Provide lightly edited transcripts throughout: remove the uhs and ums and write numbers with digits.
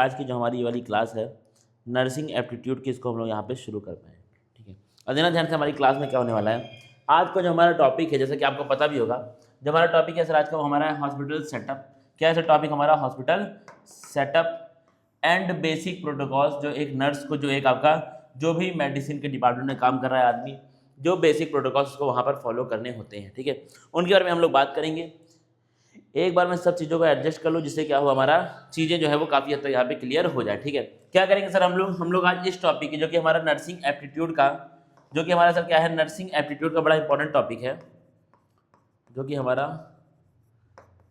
आज की जो हमारी ये वाली क्लास है नर्सिंग एप्टीट्यूड की, इसको हम लोग यहाँ पे शुरू कर पाए। ठीक है, और देना ध्यान से हमारी क्लास में क्या होने वाला है। आज का जो हमारा टॉपिक है, जैसे कि आपको पता भी होगा, जो हमारा टॉपिक है सर आज का वो हमारा है हॉस्पिटल सेटअप। क्या है सर टॉपिक हमारा? Hospital setup and basic protocols. जो एक नर्स को, जो एक आपका जो भी मेडिसिन के डिपार्टमेंट में काम कर रहा है आदमी, जो बेसिक प्रोटोकॉल्स उसको वहाँ पर फॉलो करने होते हैं। ठीक है, उनके बारे में हम लोग बात करेंगे। एक बार मैं सब चीज़ों को एडजस्ट कर लूँ जिससे क्या हो, हमारा चीज़ें जो है वो काफ़ी हद तक यहाँ पे क्लियर हो जाए। ठीक है, क्या करेंगे सर हम लोग आज इस टॉपिक की, जो कि हमारा नर्सिंग एप्टीट्यूड का, जो कि हमारा सर क्या है, नर्सिंग एप्टीट्यूड का बड़ा इंपॉर्टेंट टॉपिक है, जो कि हमारा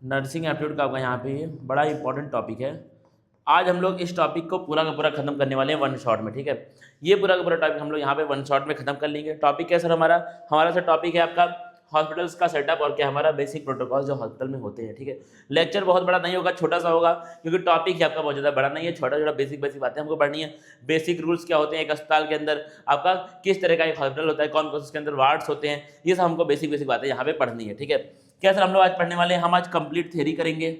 नर्सिंग एप्टीट्यूड का यहाँ पे बड़ा इंपॉर्टेंट टॉपिक है। आज हम लोग इस टॉपिक को पूरा का पूरा खत्म करने वाले हैं वन शॉट में। ठीक है, ये पूरा का पूरा टॉपिक हम लोग यहाँ पे वन शॉट में खत्म कर लेंगे। टॉपिक क्या है सर हमारा सर टॉपिक है आपका हॉस्पिटल्स का सेटअप और क्या हमारा बेसिक प्रोटोकॉल जो हॉस्पिटल में होते हैं। ठीक है, लेक्चर बहुत बड़ा नहीं होगा, छोटा सा होगा, क्योंकि टॉपिक ही आपका बहुत ज़्यादा बड़ा नहीं है, छोटा छोटा बेसिक बेसिक बातें हमको पढ़नी है। बेसिक रूल्स क्या होते हैं एक अस्पताल के अंदर, आपका किस तरह का एक हॉस्पिटल होता है, कौन कौन उसके अंदर वार्ड्स होते हैं, ये सब हमको बेसिक बेसिक बातें यहाँ पे पढ़नी है। ठीक है, क्या सर हम लोग आज पढ़ने वाले हैं, हम आज कंप्लीट थ्योरी करेंगे,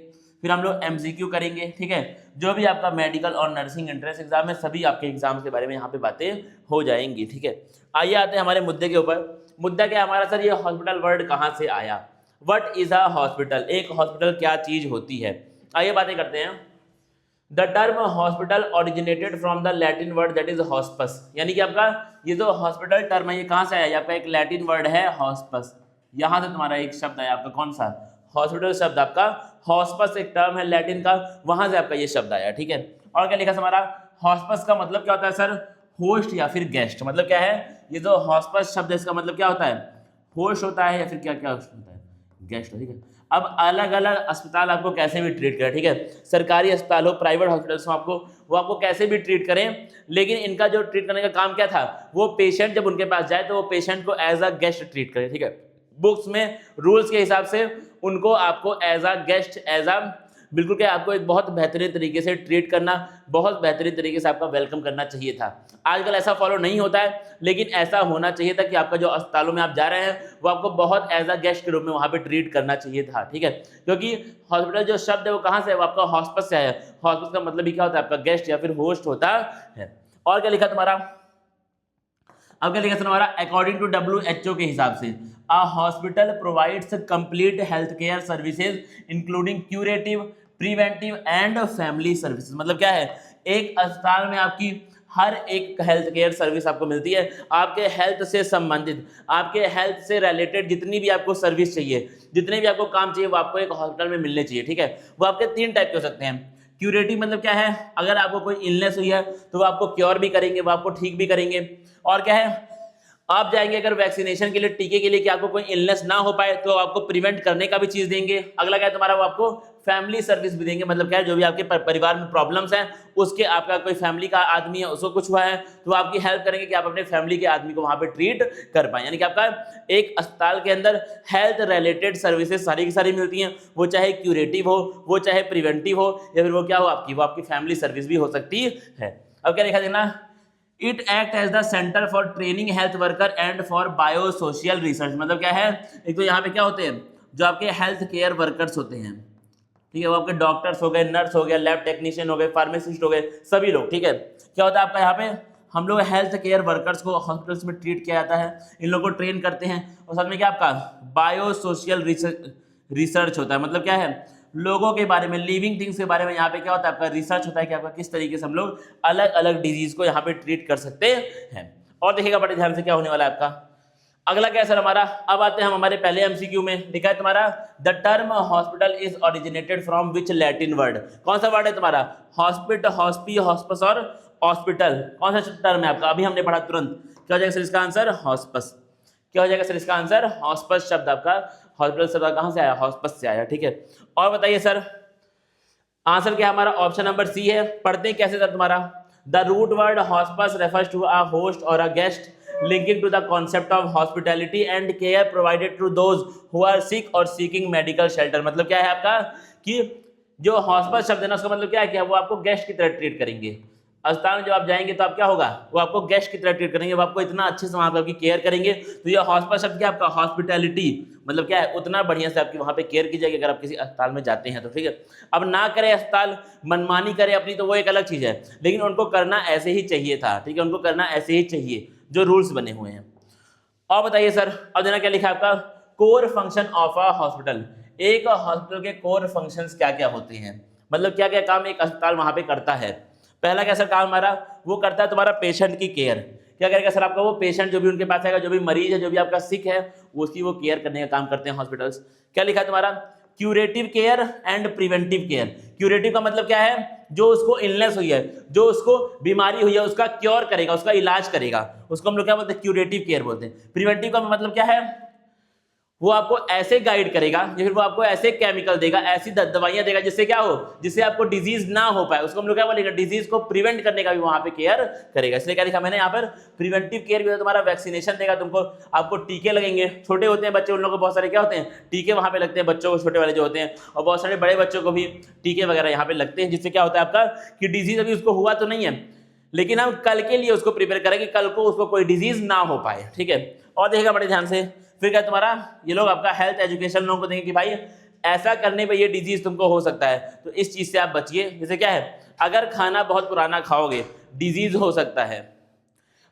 फिर हम लोग एमसीक्यू करेंगे। ठीक है, जो भी आपका मेडिकल और नर्सिंग एंट्रेंस एग्जाम है, सभी आपके एग्जाम के बारे में यहाँ पे बातें हो जाएंगी। ठीक है, आइए आते हैं हमारे मुद्दे के ऊपर। मुद्दा क्या है हमारा सर, ये हॉस्पिटल वर्ड कहाँ से आया, व्हाट इज अ हॉस्पिटल, एक हॉस्पिटल क्या चीज होती है। आइए बातें करते हैं। The term hospital originated from the Latin word that is hospes, यानी कि आपका ये जो हॉस्पिटल टर्म है ये कहाँ से आया, आपका एक लैटिन वर्ड है हॉस्पस, यहाँ से तुम्हारा एक शब्द आया आपका, कौन सा, हॉस्पिटल शब्द आपका हॉस्पस एक टर्म है लैटिन का, वहां से आपका ये शब्द आया। ठीक है, और क्या लिखा हमारा, हॉस्पस का मतलब क्या होता है सर, होस्ट या फिर गेस्ट। मतलब क्या है, ये जो हॉस्पस शब्द है इसका मतलब क्या होता है, होस्ट होता है या फिर क्या क्या होता है, गेस्ट। ठीक है, अब अलग अलग अस्पताल आपको कैसे भी ट्रीट करें, ठीक है, सरकारी अस्पताल हो, प्राइवेट हॉस्पिटल्स हो, वो आपको कैसे भी ट्रीट करें, लेकिन इनका जो ट्रीट करने का काम क्या था, वो पेशेंट जब उनके पास जाए तो वो पेशेंट को एज अ गेस्ट ट्रीट करे। ठीक है, बुक्स में रूल्स के हिसाब से उनको आपको as a guest, as a बिल्कुल क्या आपको एक बहुत बेहतरीन तरीके से ट्रीट करना, बहुत बेहतरीन तरीके से आपका वेलकम करना चाहिए था। आजकल ऐसा फॉलो नहीं होता है, लेकिन ऐसा होना चाहिए था कि आपका जो अस्पतालों में आप जा रहे हैं वो आपको बहुत एज अ गेस्ट के रूप में वहाँ पे ट्रीट करना चाहिए था। ठीक है, क्योंकि हॉस्पिटल जो शब्द है वो कहाँ से है, वो आपका हॉस्पस से है। हॉस्पस का मतलब ही क्या होता है, आपका गेस्ट या फिर होस्ट होता है। और क्या लिखा तुम्हारा, अब क्या लिखा हमारा, अकॉर्डिंग टू WHO के हिसाब से अ hospital provides complete health care services including curative, preventive and family services. मतलब क्या है, एक अस्पताल में आपकी हर एक हेल्थ केयर सर्विस आपको मिलती है, आपके हेल्थ से संबंधित, आपके हेल्थ से रिलेटेड जितनी भी आपको सर्विस चाहिए, जितने भी आपको काम चाहिए, वो आपको एक हॉस्पिटल में मिलने चाहिए। ठीक है, वो आपके तीन टाइप के हो सकते हैं। क्यूरेटिव मतलब क्या है, अगर आपको कोई इलनेस हुई है तो वो आपको क्योर भी करेंगे, वो आपको ठीक भी करेंगे। और क्या है, आप जाएंगे अगर वैक्सीनेशन के लिए, टीके के लिए, कि आपको कोई इलनेस ना हो पाए तो आपको प्रिवेंट करने का भी चीज देंगे। अगला क्या है तुम्हारा, वो आपको फैमिली सर्विस भी देंगे। मतलब क्या है, जो भी आपके परिवार में प्रॉब्लम्स हैं, उसके आपका कोई फैमिली का आदमी है उसको कुछ हुआ है तो वो आपकी हेल्प करेंगे कि आप अपने फैमिली के आदमी को वहां पे ट्रीट कर पाए। यानी कि आपका एक अस्पताल के अंदर हेल्थ रिलेटेड सर्विसेज सारी की सारी मिलती हैं, वो चाहे क्यूरेटिव हो, वो चाहे प्रिवेंटिव हो, या फिर वो क्या हो आपकी, वो आपकी फैमिली सर्विस भी हो सकती है। अब क्या लिखा देना, it act as the centre for training health worker and for bio social research. मतलब क्या है, एक तो यहाँ पे क्या होते हैं, जो आपके हेल्थ केयर वर्कर्स होते हैं, ठीक है, वो आपके डॉक्टर्स हो गए, नर्स हो गए, लैब टेक्नीशियन हो गए, फार्मासिस्ट हो गए, सभी लोग। ठीक है, क्या होता है आपका यहाँ पे, हम लोग हेल्थ केयर वर्कर्स को हॉस्पिटल्स में ट्रीट किया जाता है, इन लोगों को ट्रेन करते हैं, और साथ में क्या आपका बायो सोशल रिसर्च होता है। मतलब क्या है, लोगों के बारे में, लिविंग थिंग्स के बारे में यहाँ पे क्या होता है, आपका रिसर्च होता है कि आपका किस तरीके से हम लोग अलग अलग डिजीज को यहाँ पे ट्रीट कर सकते हैं। और देखिएगा बड़े ध्यान से क्या होने वाला है आपका। अगला क्या है सर हमारा, अब आते हैं हम हमारे पहले एमसीक्यू में। लिखा है तुम्हारा, the term hospital is originated from which Latin word. कौन सा वर्ड है तुम्हारा, हॉस्पिट, हॉस्पी, हॉस्पस और हॉस्पिटल, कौन सा टर्म है आपका, अभी हमने पढ़ा तुरंत। क्या हो जाएगा सर इसका आंसर, हॉस्पस। क्या हो जाएगा सर इसका आंसर, हॉस्पस शब्द आपका, हॉस्पिटल शब्द कहां से आया, हॉस्पस से आया। ठीक है, और बताइए सर आंसर क्या हमारा, ऑप्शन नंबर सी है। पढ़ते हैं कैसे सर तुम्हारा, the root word hospes refers to a host और a guest linking to the concept of hospitality and care provided to those who are sick or seeking medical shelter। मतलब क्या है आपका, कि जो हॉस्पिटल शब्द है ना, उसका मतलब क्या है कि वो आपको गेस्ट की तरह ट्रीट करेंगे। अस्पताल में जब आप जाएंगे तो आप क्या होगा, वो आपको गेस्ट की तरह ट्रीट करेंगे, वो आपको इतना अच्छे से वहां पर आपकी केयर करेंगे। तो ये हॉस्पिटल शब्द क्या आपका, हॉस्पिटैलिटी, मतलब क्या है, उतना बढ़िया से आपकी वहाँ पे केयर की जाएगी अगर आप किसी अस्पताल में जाते हैं तो, ठीक है। अब ना करे अस्पताल, मनमानी करे अपनी, तो वो एक अलग चीज़ है, लेकिन उनको करना ऐसे ही चाहिए था, ठीक है, उनको करना ऐसे ही चाहिए जो रूल्स बने हुए हैं। और बताइए सर, अब देना क्या लिखा है आपका, core function of a hospital. एक हॉस्पिटल के कोर फंक्शंस क्या क्या होते हैं, मतलब क्या क्या काम एक अस्पताल वहाँ पे करता है। पहला क्या सर काम हमारा, वो करता है तुम्हारा पेशेंट की केयर। क्या करेगा सर आपका, वो पेशेंट जो भी उनके पास आएगा, जो भी मरीज है, जो भी आपका सिक है, उसकी वो केयर करने का काम करते हैं हॉस्पिटल्स। क्या लिखा है तुम्हारा, curative care and preventive care. Curative का मतलब क्या है, जो उसको इलनेस हुई है, जो उसको बीमारी हुई है, उसका क्योर करेगा, उसका इलाज करेगा, उसको हम लोग क्या बोलते हैं, क्यूरेटिव केयर बोलते हैं। प्रिवेंटिव का मतलब क्या है, वो आपको ऐसे गाइड करेगा या फिर वो आपको ऐसे केमिकल देगा, ऐसी दवाइयां देगा जिससे क्या हो, जिससे आपको डिजीज ना हो पाए, उसको हम लोग क्या बोलेंगे, डिजीज को प्रिवेंट करने का भी वहां पे केयर करेगा। इसलिए क्या लिखा मैंने यहाँ पर, प्रिवेंटिव केयर भी तुम्हारा वैक्सीनेशन देगा तुमको, आपको टीके लगेंगे, छोटे होते हैं बच्चे, उन लोगों को बहुत सारे क्या होते हैं, टीके वहां पे लगते हैं बच्चों को, छोटे वाले जो होते हैं, और बहुत सारे बड़े बच्चों को भी टीके वगैरह यहाँ पे लगते हैं, जिससे क्या होता है आपका कि डिजीज अभी उसको हुआ तो नहीं है, लेकिन हम कल के लिए उसको प्रिपेयर करें कि कल को उसको कोई डिजीज ना हो पाए, ठीक है। और देखिएगा बड़े ध्यान से, फिर क्या तुम्हारा, ये लोग आपका हेल्थ एजुकेशन लोगों को देंगे कि भाई ऐसा करने पे ये डिजीज तुमको हो सकता है, तो इस चीज से आप बचिए। जैसे क्या है, अगर खाना बहुत पुराना खाओगे डिजीज हो सकता है,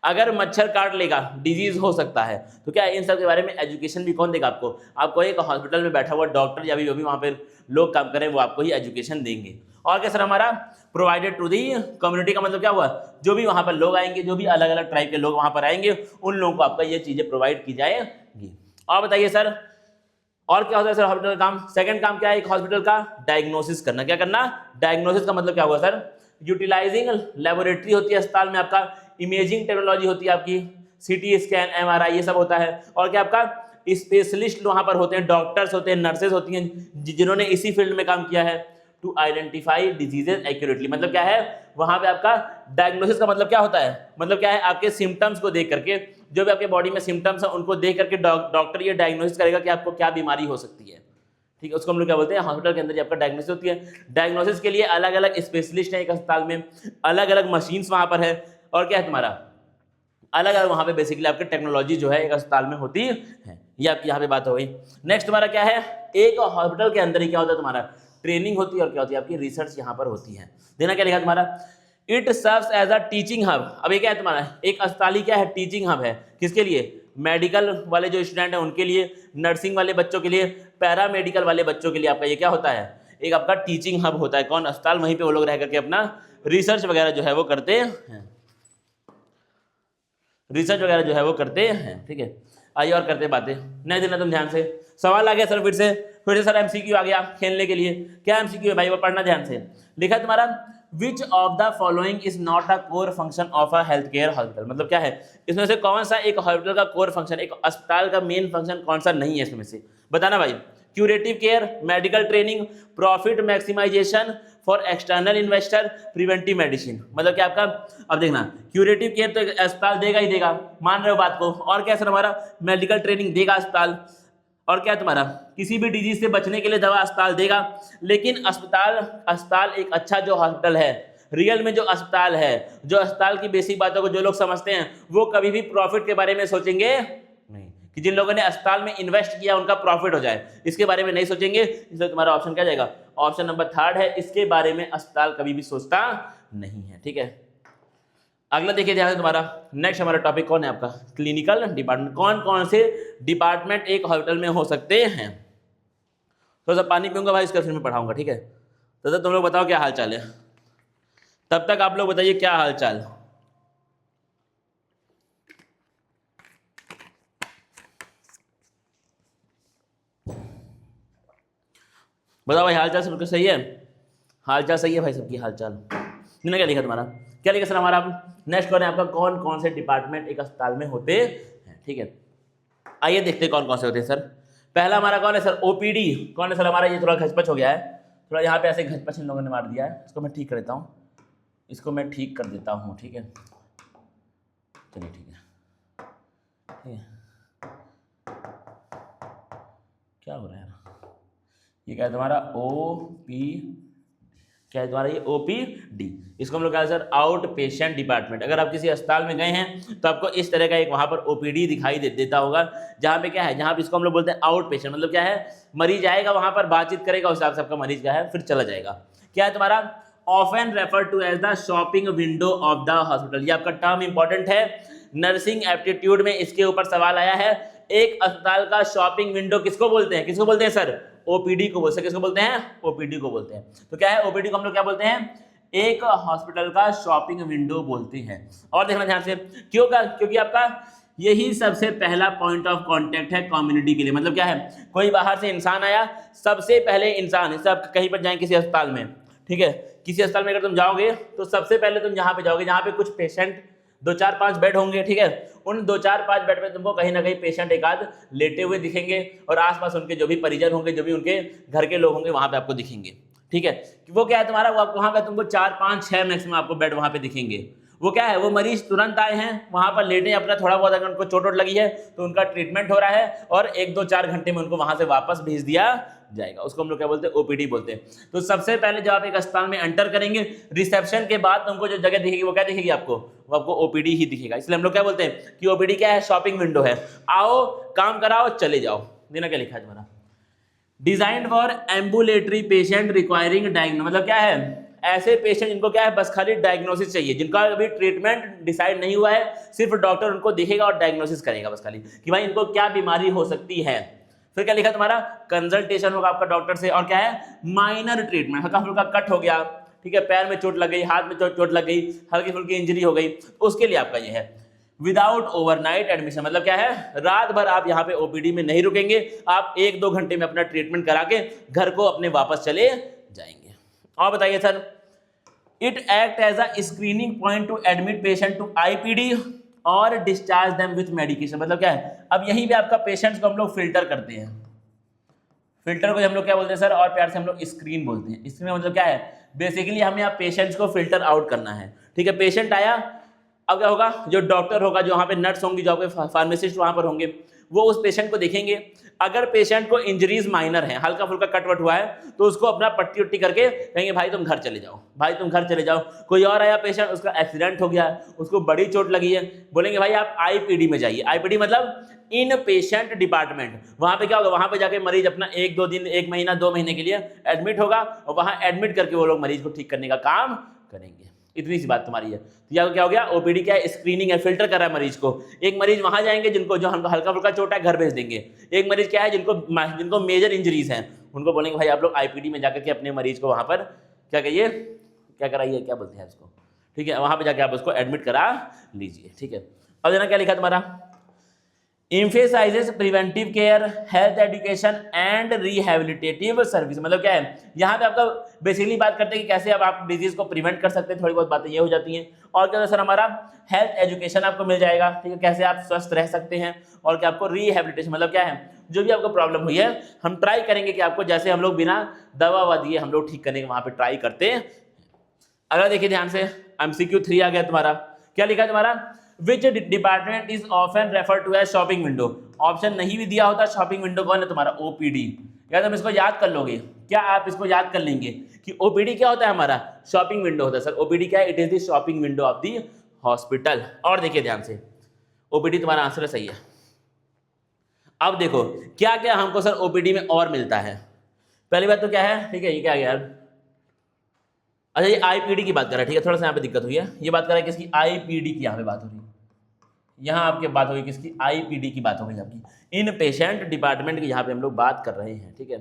अगर मच्छर काट लेगा डिजीज हो सकता है, तो क्या इन सब के बारे में एजुकेशन भी कौन देगा आपको, आपको एक हॉस्पिटल में बैठा हुआ डॉक्टर या भी जो भी वहाँ पे लोग काम करें वो आपको ही एजुकेशन देंगे। और क्या सर हमारा, प्रोवाइडेड टू दी कम्युनिटी का मतलब क्या हुआ, जो भी वहाँ पर लोग आएंगे, जो भी अलग अलग टाइप के लोग वहाँ पर आएंगे, उन लोगों को आपका ये चीज़ें प्रोवाइड की जाएगी। और बताइए सर, और क्या होता है सर हॉस्पिटल का काम, सेकंड काम क्या है एक हॉस्पिटल का, डायग्नोसिस करना। क्या करना, डायग्नोसिस का मतलब क्या हुआ सर, यूटिलाइजिंग लेबोरेटरी होती है अस्पताल में आपका, इमेजिंग टेक्नोलॉजी होती है आपकी, सीटी स्कैन, एमआरआई, ये सब होता है। और क्या आपका स्पेशलिस्ट वहां पर होते हैं, डॉक्टर्स होते हैं, नर्सेज होती हैं, जिन्होंने इसी फील्ड में काम किया है, टू आइडेंटिफाई डिजीजेज एक्यूरेटली। मतलब क्या है, वहां पे आपका डायग्नोसिस का मतलब क्या होता है, मतलब क्या है, आपके सिम्टम्स को देख करके, जो भी आपके बॉडी में सिम्टम्स है उनको देख करके डॉक्टर ये डायग्नोसिस करेगा कि आपको क्या बीमारी हो सकती है, ठीक है। उसको हम लोग क्या बोलते हैं, हॉस्पिटल के अंदर ही आपका डायग्नोसिस होती है। डायग्नोसिस के लिए अलग अलग स्पेशलिस्ट है एक अस्पताल में, अलग अलग मशीन्स वहां पर है, और क्या है तुम्हारा, अलग अलग वहां पे बेसिकली आपकी टेक्नोलॉजी जो है एक अस्पताल में होती है। ये आपकी यहाँ पे बात हो गई। नेक्स्ट तुम्हारा क्या है, एक हॉस्पिटल के अंदर ही क्या होता है तुम्हारा, ट्रेनिंग होती है, और क्या होती है आपकी रिसर्च यहाँ पर होती है। देना क्या लिखा तुम्हारा, it serves as a teaching hub. अब ये क्या है तुम्हारा, एक अस्पताल ही क्या है, टीचिंग हब है, किसके लिए, मेडिकल वाले जो स्टूडेंट है उनके लिए, नर्सिंग वाले बच्चों के लिए, पैरा मेडिकल वाले बच्चों के लिए आपका ये क्या होता है, एक आपका टीचिंग हब होता है। कौन, अस्पताल, वहीं पे वो लोग रह करके अपना रिसर्च वगैरह जो है वो करते हैं, रिसर्च वगैरह जो है वो करते हैं, ठीक है। आइए और करते बातें, नहीं देना तुम ध्यान से, सवाल आ गया सर, फिर से सर एमसीक्यू आ गया खेलने के लिए। क्या एमसीक्यू है भाई, वो पढ़ना ध्यान से। लिखा है तुम्हारा, which of the following is not a core function of a health care hospital. मतलब क्या है, इसमें से कौन सा एक हॉस्पिटल का कोर फंक्शन, एक अस्पताल का मेन फंक्शन कौन सा नहीं है इसमें से, बताना भाई। Curative care, medical training, profit maximisation for external investor, preventive medicine. मतलब क्या आपका, अब देखना, क्यूरेटिव केयर तो अस्पताल देगा ही देगा, मान रहे हो बात को। और क्या सर हमारा, मेडिकल ट्रेनिंग देगा अस्पताल, और क्या तुम्हारा, किसी भी डिजीज से बचने के लिए दवा अस्पताल देगा। लेकिन अस्पताल अस्पताल एक अच्छा जो हॉस्पिटल है, रियल में जो अस्पताल है, जो अस्पताल की बेसिक बातों को जो लोग समझते हैं, वो कभी भी प्रॉफिट के बारे में सोचेंगे नहीं, कि जिन लोगों ने अस्पताल में इन्वेस्ट किया उनका प्रॉफिट हो जाए, इसके बारे में नहीं सोचेंगे। इसलिए तुम्हारा ऑप्शन क्या जाएगा, ऑप्शन नंबर 3 है, इसके बारे में अस्पताल कभी भी सोचता नहीं है, ठीक है। अगला देखिए ध्यान से तुम्हारा, नेक्स्ट हमारा टॉपिक कौन है आपका, क्लिनिकल डिपार्टमेंट। कौन कौन से डिपार्टमेंट एक हॉस्पिटल में हो सकते हैं। तो सब पानी पीऊंगा भाई, इसका फिर मैं पढ़ाऊंगा, ठीक है। तो तुम लोग बताओ क्या हाल चाल है, तब तक आप लोग बताइए क्या हाल चाल। बताओ भाई, हाल चाल सबका सही है, हाल चाल सही है भाई सबकी, हाल चाल। क्या लिखा तुम्हारा, क्या लिखा सर हमारा, नेक्स्ट कौन है आपका, कौन कौन से डिपार्टमेंट एक अस्पताल में होते हैं, ठीक है। आइए देखते हैं कौन कौन से होते हैं सर। पहला हमारा कौन है सर, ओपीडी। कौन है सर हमारा, ये थोड़ा घचपच हो गया है, थोड़ा यहाँ पे ऐसे घचपच इन लोगों ने मार दिया है, इसको मैं ठीक कर देता हूँ, इसको मैं ठीक कर देता हूँ, ठीक है। चलिए ठीक है, ठीक है। क्या हो रहा है, ये क्या है तुम्हारा, ओ पी, क्या है तुम्हारा ये ओपीडी, इसको हम लोग कहते हैं सर आउट पेशेंट डिपार्टमेंट। अगर आप किसी अस्पताल में गए हैं तो आपको इस तरह का एक वहाँ पर ओपीडी दिखाई देता होगा, जहाँ पे क्या है, जहाँ पे इसको हम लोग बोलते हैं आउट पेशेंट, मतलब क्या है, मरीज आएगा वहाँ पर बातचीत करेगा, उस हिसाब से आपका मरीज क्या है फिर चला जाएगा। क्या है तुम्हारा often refer to as the shopping window of the hospital, ये आपका टर्म इंपॉर्टेंट है, नर्सिंग एप्टीट्यूड में इसके ऊपर सवाल आया है। एक अस्पताल का शॉपिंग विंडो किसको बोलते हैं, किसको बोलते हैं सर, ओपीडी को बोलते हैं। किसको बोलते हैं, ओपीडी को बोलते हैं। तो क्या है ओपीडी को हम लोग क्या बोलते हैं, एक हॉस्पिटल का शॉपिंग विंडो बोलते हैं। और देखना ध्यान से, क्यों का, क्योंकि आपका यही सबसे पहला पॉइंट ऑफ कांटेक्ट है कम्युनिटी के लिए। मतलब क्या है, कोई बाहर से इंसान आया, सबसे पहले इंसान, सब कहीं पर जाएं किसी अस्पताल में, ठीक है, किसी अस्पताल में अगर तुम जाओगे तो सबसे पहले तुम जहाँ पे जाओगे जहाँ पे कुछ पेशेंट 2-4-5 बेड होंगे, ठीक है, उन 2-4-5 बेड पे तुमको कहीं ना कहीं पेशेंट एक आध लेटे हुए दिखेंगे, और आसपास उनके जो भी परिजन होंगे, जो भी उनके घर के लोग होंगे वहां पे आपको दिखेंगे, ठीक है। वो क्या है तुम्हारा, वो वहां पे तुमको 4-5-6 मैक्सिमम आपको बेड वहां पे दिखेंगे। वो क्या है, वो मरीज तुरंत आए हैं वहां पर लेटे, अपना थोड़ा बहुत अगर उनको चोट लगी है तो उनका ट्रीटमेंट हो रहा है, और 1-2-4 घंटे में उनको वहां से वापस भेज दिया जाएगा। उसको हम लोग क्या बोलते हैं, ओपीडी बोलते हैं। तो सबसे पहले जब आप एक अस्पताल में एंटर करेंगे, रिसेप्शन के बाद तुमको जो जगह दिखेगी वो क्या दिखेगी आपको, वो आपको ओपीडी ही दिखेगा। इसलिए हम लोग क्या बोलते हैं कि ओपीडी क्या है, शॉपिंग विंडो है, आओ काम कराओ चले जाओ। देना क्या लिखा है तुम्हारा, designed for ambulatory patient requiring diagnosis, मतलब क्या है, ऐसे पेशेंट जिनको क्या है बस खाली डायग्नोसिस चाहिए, जिनका अभी ट्रीटमेंट डिसाइड नहीं हुआ है, सिर्फ डॉक्टर उनको देखेगा और डायग्नोसिस करेगा बस खाली कि भाई इनको क्या बीमारी हो सकती है। फिर क्या लिखा तुम्हारा, कंसल्टेशन होगा आपका डॉक्टर से, और क्या है, माइनर ट्रीटमेंट, हल्का फुल्का कट हो गया, ठीक है, पैर में चोट लग गई, हाथ में चोट लग गई, हल्की फुल्की इंजरी हो गई, तो उसके लिए आपका ये है। विदाउट ओवरनाइट एडमिशन, मतलब क्या है, रात भर आप यहाँ पे ओपीडी में नहीं रुकेंगे, आप 1-2 घंटे में अपना ट्रीटमेंट करा के घर को अपने वापस चले जाएंगे। और बताइए sir, it act as a screening point to admit patient to IPD और डिस्चार्ज देम विथ मेडिकेशन, मतलब क्या है, अब यहीं पे आपका पेशेंट्स को हम लोग फिल्टर करते हैं। फिल्टर को हम लोग क्या बोलते हैं सर, और प्यार से हम लोग स्क्रीन बोलते हैं। स्क्रीन मतलब क्या है, बेसिकली हमें आप पेशेंट्स को फिल्टर आउट करना है, ठीक है। पेशेंट आया, अब क्या होगा, जो डॉक्टर होगा, जो वहाँ पे नर्स होंगी, जो आपके फार्मासिस्ट वहाँ पर होंगे, वो उस पेशेंट को देखेंगे। अगर पेशेंट को इंजरीज माइनर है, हल्का फुल्का कटवट हुआ है, तो उसको अपना पट्टी उट्टी करके कहेंगे भाई तुम घर चले जाओ, भाई तुम घर चले जाओ। कोई और आया पेशेंट, उसका एक्सीडेंट हो गया, उसको बड़ी चोट लगी है, बोलेंगे भाई आप आईपीडी में जाइए। आईपीडी मतलब इन पेशेंट डिपार्टमेंट। वहां पे क्या होगा, वहां पे जाके मरीज अपना 1-2 दिन, 1 महीना 2 महीने के लिए एडमिट होगा, और वहां एडमिट करके वो लोग मरीज को ठीक करने का काम करेंगे। इतनी सी बात तुम्हारी है। तो या क्या हो गया, ओपीडी क्या है, स्क्रीनिंग है, फिल्टर कर रहा है मरीज को। एक मरीज वहां जाएंगे जिनको जो हल्का फुल्का चोट है, घर भेज देंगे। एक मरीज क्या है, जिनको मेजर इंजरीज हैं, उनको बोलेंगे भाई आप लोग आईपीडी में जाकर के अपने मरीज को वहां पर क्या कहिए, क्या कराइए, क्या बोलते हैं इसको, ठीक है, वहां पर जाके आप उसको एडमिट करा लीजिए, ठीक है। अब देना क्या लिखा तुम्हारा, emphasizes preventive care, health education and rehabilitative service, मतलब क्या है, यहाँ पे आपका बेसिकली बात करते हैं कि कैसे आप डिजीज को प्रिवेंट कर सकते हैं, थोड़ी बहुत बातें ये हो जाती हैं। और क्या होता है सर, हमारा हेल्थ एजुकेशन आपको मिल जाएगा, ठीक है, कैसे आप स्वस्थ रह सकते हैं। और क्या आपको रिहेबिलिटेशन, मतलब क्या है, जो भी आपको प्रॉब्लम हुई है हम ट्राई करेंगे कि आपको जैसे हम लोग बिना दवा वा दिए हम लोग ठीक करने के वहां पे ट्राई करते हैं। अगर देखिए ध्यान से, MCQ 3 आ गया तुम्हारा, क्या लिखा है तुम्हारा, Which department is often referred to as shopping window? Option नहीं भी दिया होता, शॉपिंग विंडो कौन है तुम्हारा, ओपीडी। क्या तुम इसको याद कर लोगे, क्या आप इसको याद कर लेंगे कि ओपीडी क्या होता है, हमारा शॉपिंग विंडो होता है। सर ओपीडी क्या है, it is the shopping window of the hospital. और देखिए ध्यान से, ओपीडी तुम्हारा आंसर सही है। अब देखो क्या क्या हमको सर ओपीडी में और मिलता है। पहली बात तो क्या है, ठीक है, ये क्या है यार, अच्छा ये आईपीडी की बात कर रहा है, ठीक है, थोड़ा सा यहाँ पे दिक्कत हुई है। ये बात कर रहा है किसकी, आईपीडी की यहाँ पे बात हो रही है, यहाँ आपके बात होगी किसकी, आईपीडी की बात होगी आपकी, इन पेशेंट डिपार्टमेंट की यहाँ पे हम लोग बात कर रहे हैं, ठीक है।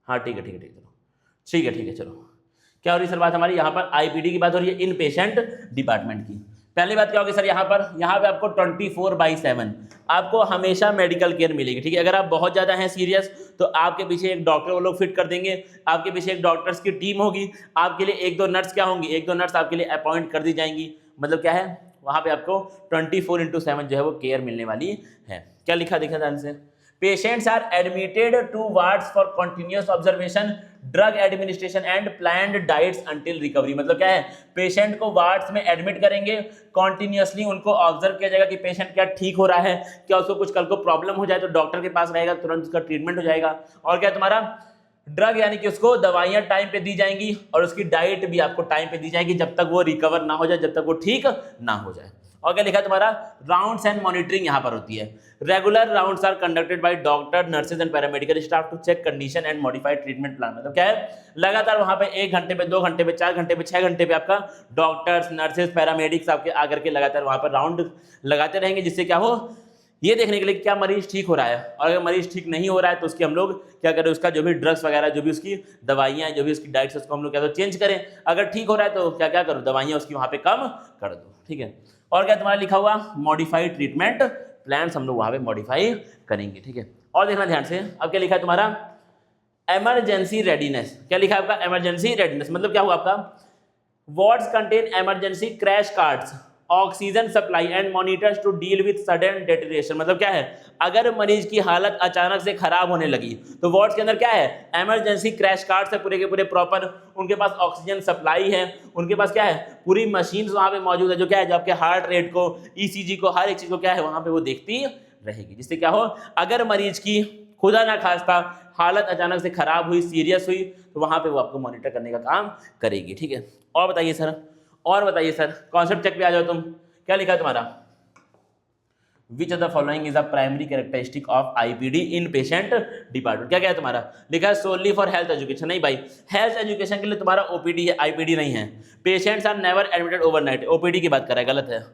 हाँ ठीक है, ठीक है, ठीक है, चलो ठीक है, ठीक है, चलो क्या हो रही है सर बात हमारी, यहाँ पर आईपीडी की बात हो रही है, इन पेशेंट डिपार्टमेंट की। पहली बात क्या होगी सर, यहाँ पे आपको 24/7 आपको हमेशा मेडिकल केयर मिलेगी, ठीक है। अगर आप बहुत ज़्यादा हैं सीरियस तो आपके पीछे एक डॉक्टर वो लोग फिट कर देंगे, आपके पीछे एक डॉक्टर्स की टीम होगी, आपके लिए 1-2 नर्स क्या होंगी, 1-2 नर्स आपके लिए अपॉइंट कर दी जाएंगी। मतलब क्या है, वहाँ पे आपको 24/7 जो है वो केयर मिलने वाली है। क्या लिखा देखा ध्यान से, patients are admitted to wards for continuous observation, drug administration and planned diets until recovery. मतलब क्या है, पेशेंट को वार्ड्स में एडमिट करेंगे, कॉन्टिन्यूअसली उनको ऑब्जर्व किया जाएगा कि पेशेंट क्या ठीक हो रहा है, क्या उसको कुछ कल को प्रॉब्लम हो जाए तो डॉक्टर के पास रहेगा, तुरंत उसका ट्रीटमेंट हो जाएगा। और क्या तुम्हारा ड्रग यानी कि उसको दवाइयां टाइम पे दी जाएंगी और उसकी डाइट भी आपको टाइम पे दी जाएगी जब तक वो रिकवर ना हो जाए, जब तक वो ठीक ना हो जाए। और क्या लिखा है तुम्हारा, राउंड्स एंड मॉनिटरिंग यहाँ पर होती है। Regular rounds are conducted by doctor, nurses and paramedical staff to check condition and modified treatment plan. मतलब क्या है, लगातार वहां पे 1 घंटे पे, 2 घंटे पे, 4 घंटे पे, 6 घंटे पे आपका डॉक्टर्स, नर्सेज, पैरामेडिक्स आपके आकर के लगातार वहां पर राउंड लगाते रहेंगे, जिससे क्या हो, ये देखने के लिए क्या मरीज ठीक हो रहा है। और अगर मरीज ठीक नहीं हो रहा है तो उसकी हम लोग क्या करें, उसका जो भी ड्रग्स वगैरह, जो भी उसकी दवाइयाँ, जो भी उसकी डाइट्स, उसको हम लोग क्या तो चेंज करें। अगर ठीक हो रहा है तो क्या क्या करो, दवाइयाँ उसकी वहाँ पे कम कर दो। ठीक है। और क्या तुम्हारा लिखा हुआ, मॉडिफाइड ट्रीटमेंट प्लान्स हम लोग वहाँ पे मॉडिफाई करेंगे। ठीक है। और देखना ध्यान से, अब क्या लिखा है तुम्हारा, इमरजेंसी रेडीनेस। क्या लिखा है आपका, इमरजेंसी रेडीनेस। मतलब क्या हुआ आपका, wards contain emergency crash carts, oxygen supply and monitors to deal with sudden deterioration. मतलब क्या है, अगर मरीज की हालत अचानक से खराब होने लगी तो वार्ड्स के अंदर क्या है, इमरजेंसी क्रैश कार्ड्स है पूरे के पूरे प्रॉपर, उनके पास ऑक्सीजन सप्लाई है, उनके पास क्या है, पूरी मशीन्स वहां पे मौजूद है, जो क्या है, जो आपके हार्ट रेट को, ईसीजी को, हर एक चीज को क्या है वहां पे वो देखती रहेगी, जिससे क्या हो, अगर मरीज की खुदा ना खास्ता हालत अचानक से खराब हुई, सीरियस हुई, तो वहां पे वो आपको मॉनिटर करने का काम करेगी। ठीक है। और बताइए सर, और बताइए सर, कॉन्सेप्ट चेक पे आ जाओ तुम। क्या लिखा है तुम्हारा, which of the following is a primary characteristic of IPD in patient department. क्या क्या है तुम्हारा, लिखा है सोनली फॉर हेल्थ एजुकेशन। नहीं भाई, हेल्थ एजुकेशन के लिए तुम्हारा ओपीडी है, आईपीडी नहीं है। Patients are never admitted overnight, OPD की बात कर रहा है, गलत है।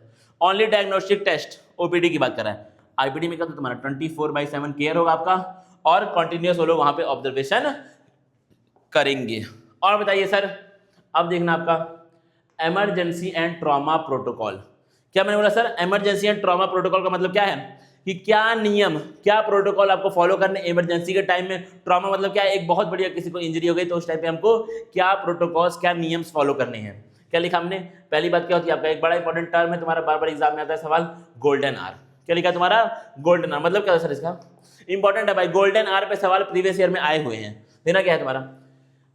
ओनली डायग्नोस्टिक टेस्ट, ओपीडी की बात कर रहा है। आईपीडी में क्या, तो तुम्हारा 24/7 केयर होगा आपका, और कंटिन्यूअस वो लोग वहां पे ऑब्जर्वेशन करेंगे। और बताइए सर, अब देखना आपका इमरजेंसी एंड ट्रॉमा प्रोटोकॉल। क्या मैंने बोला sir, emergency and trauma protocol का मतलब क्या है कि क्या नियम, क्या प्रोटोकॉल आपको फॉलो करने इमरजेंसी के टाइम में। ट्रॉमा मतलब क्या है, एक बहुत बढ़िया किसी को इंजरी हो गई तो उस टाइम पे हमको क्या प्रोटोकॉल्स, क्या नियम्स फॉलो करने हैं। क्या लिखा हमने, पहली बात क्या होती है आपका, एक बड़ा इंपॉर्टेंट टर्म है तुम्हारा, बार बार एग्जाम में आता है सवाल, गोल्डन आर। क्या लिखा तुम्हारा, गोल्डन आर। मतलब क्या है सर, इसका इंपॉर्टेंट है भाई, गोल्डन आर पे सवाल प्रीवियस ईयर में आए हुए हैं। देना क्या है तुम्हारा,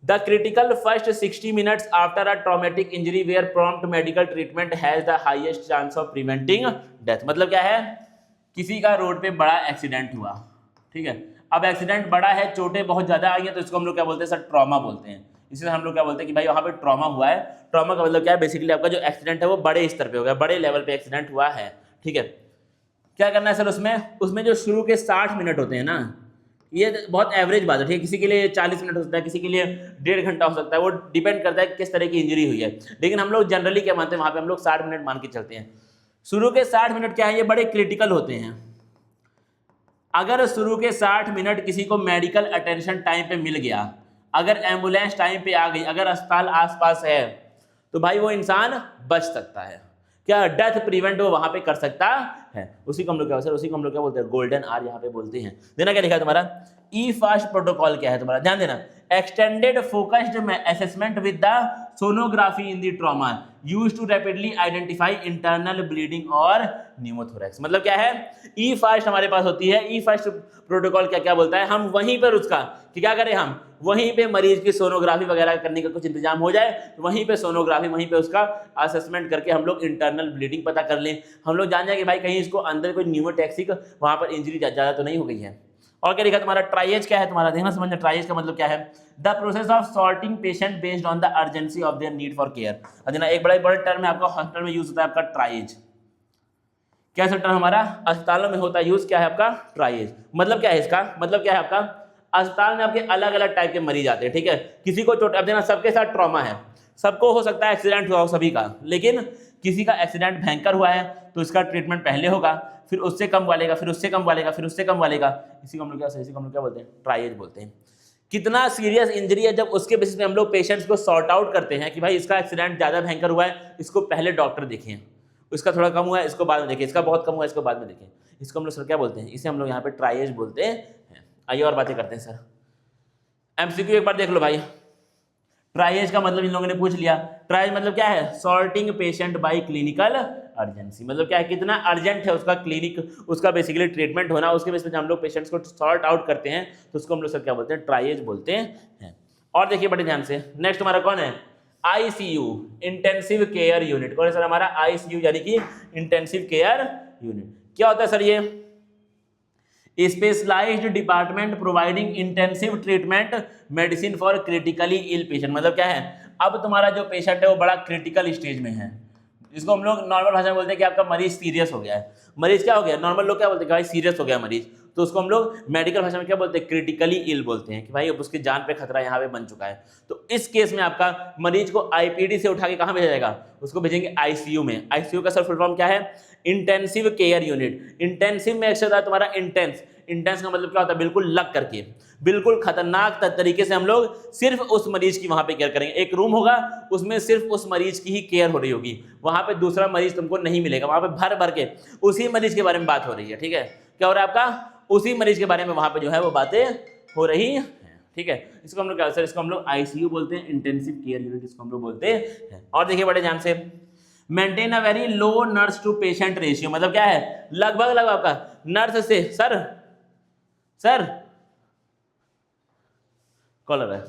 The critical first 60 minutes after a traumatic injury where prompt medical treatment has the highest chance of preventing death। मतलब क्या है, किसी का रोड पे बड़ा एक्सीडेंट हुआ, ठीक है, अब एक्सीडेंट बड़ा है, चोटें बहुत ज्यादा आई हैं, तो इसको हम लोग क्या बोलते हैं सर, ट्रॉमा बोलते हैं। इसलिए हम लोग क्या बोलते हैं कि भाई वहां पे ट्रॉमा हुआ है। ट्रॉमा का मतलब क्या है, बेसिकली आपका जो एक्सीडेंट है वो बड़े स्तर पे हो गया, बड़े लेवल पे एक्सीडेंट हुआ है। ठीक है। क्या करना है सर उसमें जो शुरू के 60 मिनट होते हैं ना, ये बहुत एवरेज बात है। ठीक है, किसी के लिए 40 मिनट हो सकता है, किसी के लिए 1.5 घंटा हो सकता है, वो डिपेंड करता है किस तरह की इंजरी हुई है। लेकिन हम लोग जनरली क्या मानते हैं, वहां पे हम लोग 60 मिनट मान के चलते हैं। शुरू के 60 मिनट क्या है, ये बड़े क्रिटिकल होते हैं। अगर शुरू के 60 मिनट किसी को मेडिकल अटेंशन टाइम पे मिल गया, अगर एम्बुलेंस टाइम पे आ गई, अगर अस्पताल आसपास है, तो भाई वो इंसान बच सकता है। क्या डेथ प्रिवेंट वो वहां पे कर सकता है। उसी को हम लोग क्या सर, उसी को हम लोग क्या बोलते हैं, गोल्डन आर यहाँ पे बोलते हैं। देना क्या लिखा है तुम्हारा, ई फास्ट प्रोटोकॉल क्या है तुम्हारा, ध्यान देना, extended focused assessment with the sonography in the trauma used to rapidly identify internal bleeding और न्यूमोथोरैक्स। मतलब क्या है, ई फास्ट हमारे पास होती है। ई फास्ट प्रोटोकॉल क्या क्या बोलता है, हम वहीं पर उसका कि क्या करें, हम वहीं पे मरीज की सोनोग्राफी वगैरह करने का कुछ इंतजाम हो जाए, वहीं पे सोनोग्राफी, वहीं पे उसका असेसमेंट करके हम लोग इंटरनल ब्लीडिंग पता कर लें। हम लोग जान जाए कि भाई कहीं इसको अंदर कोई न्यूमोटैक्सिक वहां पर इंजरी ज्यादा तो नहीं हो गई है। और क्या लिखा तुम्हारा, ट्राइएज क्या है तुम्हारा, देखना समझना, ट्राइएज का मतलब क्या है, the process of sorting patient based on the urgency of their need for care. अदना एक बड़ा इंपॉर्टेंट टर्म है, आपका हॉस्पिटल में यूज होता है आपका ट्राइएज। क्या सर टर्म हमारा अस्पतालों में होता है यूज, क्या है आपका ट्राइएज। मतलब क्या है इसका, मतलब क्या है आपका, अस्पताल में आपके अलग अलग टाइप के मरीज आते हैं। ठीक है, किसी को चोट, अब देना सबके साथ ट्रॉमा है, सबको हो सकता है एक्सीडेंट हुआ हो सभी का, लेकिन किसी का एक्सीडेंट भयंकर हुआ है तो इसका ट्रीटमेंट पहले होगा, फिर उससे कम वालेगा, फिर उससे कम वालेगा, फिर उससे कम वालेगा। इसी को हम लोग क्या बोलते हैं, ट्राइएज बोलते हैं। कितना सीरियस इंजरी है, जब उसके बेसिस पे हम लोग पेशेंट्स को सॉर्ट आउट करते हैं कि भाई इसका एक्सीडेंट ज्यादा भयंकर हुआ है, इसको पहले डॉक्टर देखें, इसका थोड़ा कम हुआ है इसको बाद में देखें, इसका बहुत कम हुआ है इसको बाद में देखें। इसको हम लोग सर क्या बोलते हैं, इसे हम लोग यहाँ पे ट्राइएज बोलते हैं। आइए और बातें करते हैं सर। एमसीक्यू एक बार देख लो भाई, ट्राइएज का मतलब इन लोगों ने पूछ लिया। ट्राइएज मतलब क्या है, sorting patient bye clinical urgency. मतलब क्या है, कितना अर्जेंट है उसका क्लिनिक, उसका बेसिकली ट्रीटमेंट होना, उसके बेस पे हम लोग पेशेंट्स को सॉर्ट आउट करते हैं, तो उसको हम लोग सर क्या बोलते हैं, ट्राइएज बोलते हैं। और देखिए बड़े ध्यान से, नेक्स्ट हमारा कौन है, आईसीयू, इंटेंसिव केयर यूनिट। कौन है सर हमारा, आईसीयू यानी कि इंटेंसिव केयर यूनिट। क्या होता है सर ये, specialised department providing intensive treatment medicine for critically ill patient. मतलब क्या है, अब तुम्हारा जो पेशेंट है वो बड़ा क्रिटिकल स्टेज में है, जिसको हम लोग नॉर्मल भाषा में बोलते हैं कि आपका मरीज सीरियस हो गया है। मरीज क्या हो गया, नॉर्मल लोग क्या बोलते हैं कि भाई सीरियस हो गया मरीज, तो उसको हम लोग मेडिकल भाषा में क्या बोलते हैं, क्रिटिकली इल बोलते हैं कि भाई अब उसकी जान पे खतरा यहाँ पे बन चुका है। तो इस केस में आपका मरीज को आईपीडी से उठा के कहाँ भेजा जाएगा, उसको भेजेंगे आईसीयू में। आईसीयू का सर फुल फॉर्म क्या है, इंटेंसिव केयर यूनिट। इंटेंसिव में अक्सर है तुम्हारा इंटेंस, इंटेंस का मतलब क्या होता है, बिल्कुल लग करके, बिल्कुल खतरनाक तरीके से हम लोग सिर्फ उस मरीज की वहां पे केयर करेंगे। एक रूम होगा उसमें सिर्फ उस मरीज की ही केयर हो रही होगी, वहां पे दूसरा मरीज तुमको नहीं मिलेगा, वहां पे भर भर के उसी मरीज के बारे में बात हो रही है। ठीक है, क्या हो रहा है आपका, उसी मरीज के बारे में वहां पे जो है वो बातें हो रही है। ठीक है, इसको हम लोग क्या सर, इसको हम लोग आईसीयू बोलते हैं, इंटेंसिव केयर यूनिट इसको हम लोग बोलते हैं। और देखिए बड़े ध्यान से, maintain a very low nurse to patient ratio. मतलब क्या है, लगभग आपका नर्स से, सर कॉलर है,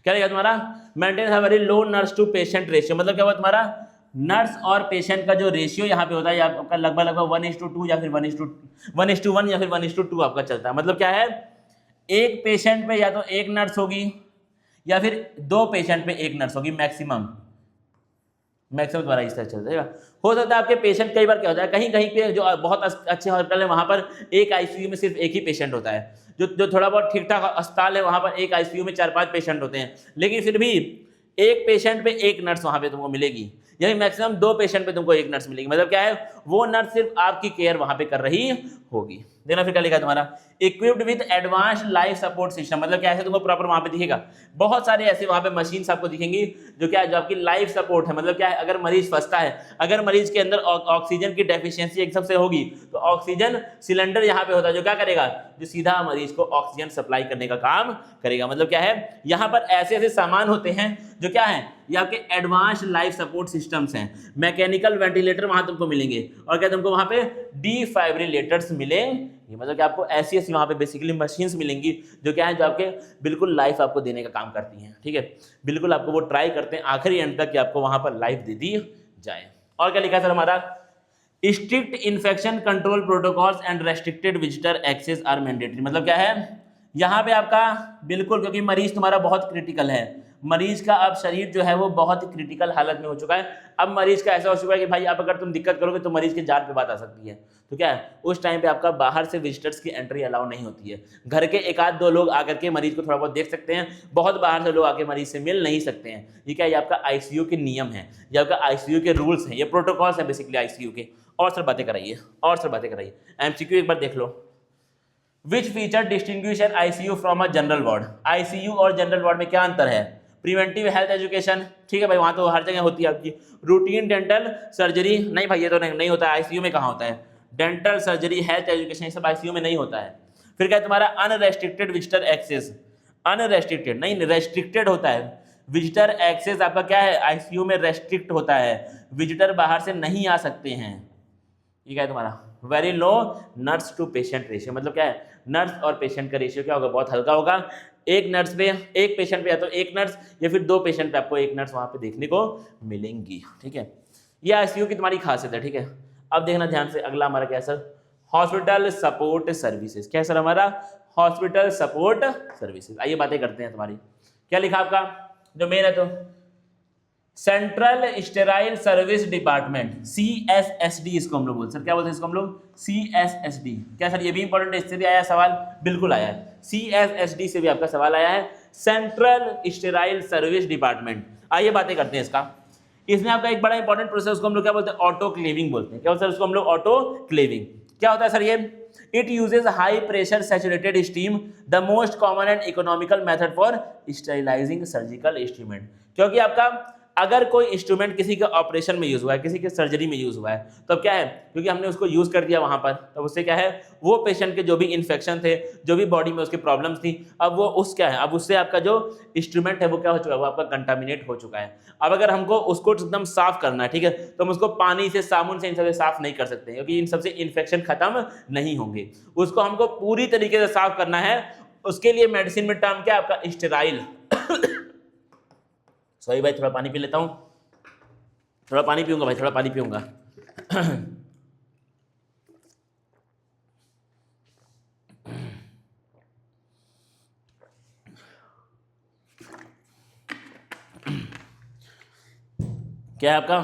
क्या रहेगा तुम्हारा, maintain a very low nurse to patient ratio. मतलब क्या हुआ तुम्हारा, नर्स और पेशेंट का जो रेशियो यहाँ पे होता है आपका लगभग 1:2 या फिर 1:1 या फिर 1:2 आपका चलता है। मतलब क्या है, एक पेशेंट पे या तो एक नर्स होगी या फिर दो पेशेंट पे एक नर्स होगी मैक्सिमम तुम्हारा इस तरह चल जाएगा। हो सकता है आपके पेशेंट कई बार क्या होता है, कहीं कहीं पे जो बहुत अच्छे हॉस्पिटल है वहां पर एक आईसीयू में सिर्फ एक ही पेशेंट होता है, जो थोड़ा बहुत ठीक ठाक अस्पताल है वहां पर एक आईसीयू में 4-5 पेशेंट होते हैं, लेकिन फिर भी एक पेशेंट पे एक नर्स वहां पे तुमको मिलेगी, यानी मैक्सिमम 2 पेशेंट पे तुमको एक नर्स मिलेगी। मतलब क्या है, वो नर्स सिर्फ आपकी केयर वहां पे कर रही होगी। देखना फिर क्या लिखा है तुम्हारा, equipped with advanced life support system. मतलब क्या है, तुमको प्रॉपर वहां पे दिखेगा, बहुत सारे ऐसे वहां पे मशीन्स आपको दिखेंगी जो क्या है, जो आपकी लाइफ सपोर्ट है। मतलब क्या है, अगर मरीज फंसता है, अगर मरीज के अंदर ऑक्सीजन की डेफिशिएंसी एकदम से होगी, तो ऑक्सीजन सिलेंडर यहाँ पे होता है जो क्या करेगा, जो सीधा मरीज को ऑक्सीजन सप्लाई करने का काम करेगा। मतलब क्या है, यहाँ पर ऐसे ऐसे सामान होते हैं जो क्या है, ये आपके एडवांस्ड लाइफ सपोर्ट सिस्टम्स हैं। मैकेनिकल वेंटिलेटर वहां तुमको मिलेंगे, और क्या तुमको वहां पे डिफाइब्रिलेटर्स मिलेंगे। मतलब कि आपको ऐसी ऐसी वहां पे बेसिकली मशीन्स मिलेंगी जो क्या है, जो आपके बिल्कुल लाइफ आपको देने का काम करती हैं। ठीक है, बिल्कुल आपको वो ट्राई करते हैं आखिरी एंड तक कि आपको वहां पर लाइफ दे दी जाए। और क्या लिखा है सर हमारा, strict infection control protocols and restricted visitor access are mandatory. मतलब क्या है, यहाँ पे आपका बिल्कुल, क्योंकि मरीज तुम्हारा बहुत क्रिटिकल है, मरीज का अब शरीर जो है वो बहुत ही क्रिटिकल हालत में हो चुका है। अब मरीज का ऐसा हो चुका है कि भाई अब अगर तुम दिक्कत करोगे तो मरीज की जान पे बात आ सकती है। तो क्या है, उस टाइम पे आपका बाहर से विजिटर्स की एंट्री अलाउ नहीं होती है। घर के एक आध दो लोग आकर के मरीज को थोड़ा बहुत देख सकते हैं, बहुत बाहर से लोग आके मरीज से मिल नहीं सकते हैं। ये क्या है, ये आपका आईसीयू के नियम है, ये आपका आईसीयू के रूल्स हैं, ये प्रोटोकॉल्स है बेसिकली आईसीयू के। और सर बातें कराइए, एमसीक्यू एक बार देख लो। Which feature distinguish an ICU from a general ward. ICU और जनरल वार्ड में क्या अंतर है, प्रिवेंटिव हेल्थ एजुकेशन, ठीक है भाई, वहां तो हर जगह होती है आपकी। रूटीन डेंटल सर्जरी, नहीं भाई ये तो नहीं होता है, आईसीयू में कहाँ होता है, डेंटल सर्जरी हेल्थ एजुकेशन ये सब आईसीयू में नहीं होता है। फिर क्या तुम्हारा अनरेस्ट्रिक्टेड विजिटर एक्सेस, अनरेस्ट्रिक्टेड नहीं, रेस्ट्रिक्टेड होता है। विजिटर एक्सेस आपका क्या है, आईसीयू में रेस्ट्रिक्ट होता है, विजिटर बाहर से नहीं आ सकते हैं। ये क्या है तुम्हारा, very low nurse to patient ratio. मतलब क्या है, नर्स और पेशेंट का रेशियो क्या होगा, बहुत हल्का होगा। एक नर्स पे, एक पेशेंट पे या तो एक नर्स या फिर दो पेशेंट पे आपको एक नर्स वहां पे देखने को मिलेंगी। ठीक है, ये आईसीयू की तुम्हारी खासियत है। ठीक है, अब देखना ध्यान से, अगला हमारा क्या है सर, हॉस्पिटल सपोर्ट सर्विसेज। क्या है सर हमारा, हॉस्पिटल सपोर्ट सर्विसेज। आइए बातें करते हैं तुम्हारी, क्या लिखा आपका जो मेन है, तो central sterile service department, CSSD इसको हम लोग बोलते हैं। सर क्या बोलते हैं इसको हम लोग, CSSD। क्या सर ये भी इंपॉर्टेंट है, इससे भी आया सवाल, बिल्कुल आया है, CSSD से भी आपका सवाल आया है, सेंट्रल स्टेराइल सर्विस डिपार्टमेंट। आइए बातें करते हैं इसका। इसमें आपका एक बड़ा इंपॉर्टेंट प्रोसेस, उसको हम लोग क्या बोलते हैं, ऑटो क्लेविंग बोलते हैं। क्या बोलते हैं उसको हम लोग, ऑटो क्लेविंग। क्या होता है सर ये, it uses high pressure saturated steam, the most common and economical method for sterilising surgical instrument. क्योंकि आपका अगर कोई इंस्ट्रूमेंट किसी के ऑपरेशन में यूज हुआ है, किसी के सर्जरी में यूज हुआ है, तो क्या है, क्योंकि हमने उसको यूज कर दिया वहां पर, तो उससे क्या है, वो पेशेंट के जो भी इन्फेक्शन थे, जो भी बॉडी में उसकी प्रॉब्लम्स थी, अब वो उस क्या है, अब उससे आपका जो इंस्ट्रूमेंट है वो क्या हो चुका है, वो आपका कंटामिनेट हो चुका है। अब अगर हमको उसको एकदम साफ करना है, ठीक है, तो हम उसको पानी से, साबुन से, इन सबसे साफ नहीं कर सकते, क्योंकि इन सबसे इन्फेक्शन खत्म नहीं होंगे। उसको हमको पूरी तरीके से साफ करना है, उसके लिए मेडिसिन में टर्म क्या है आपका, स्टेराइल। सॉरी भाई, थोड़ा पानी पी लेता हूँ, थोड़ा पानी पीऊंगा भाई, थोड़ा पानी पीऊंगा। क्या है आपका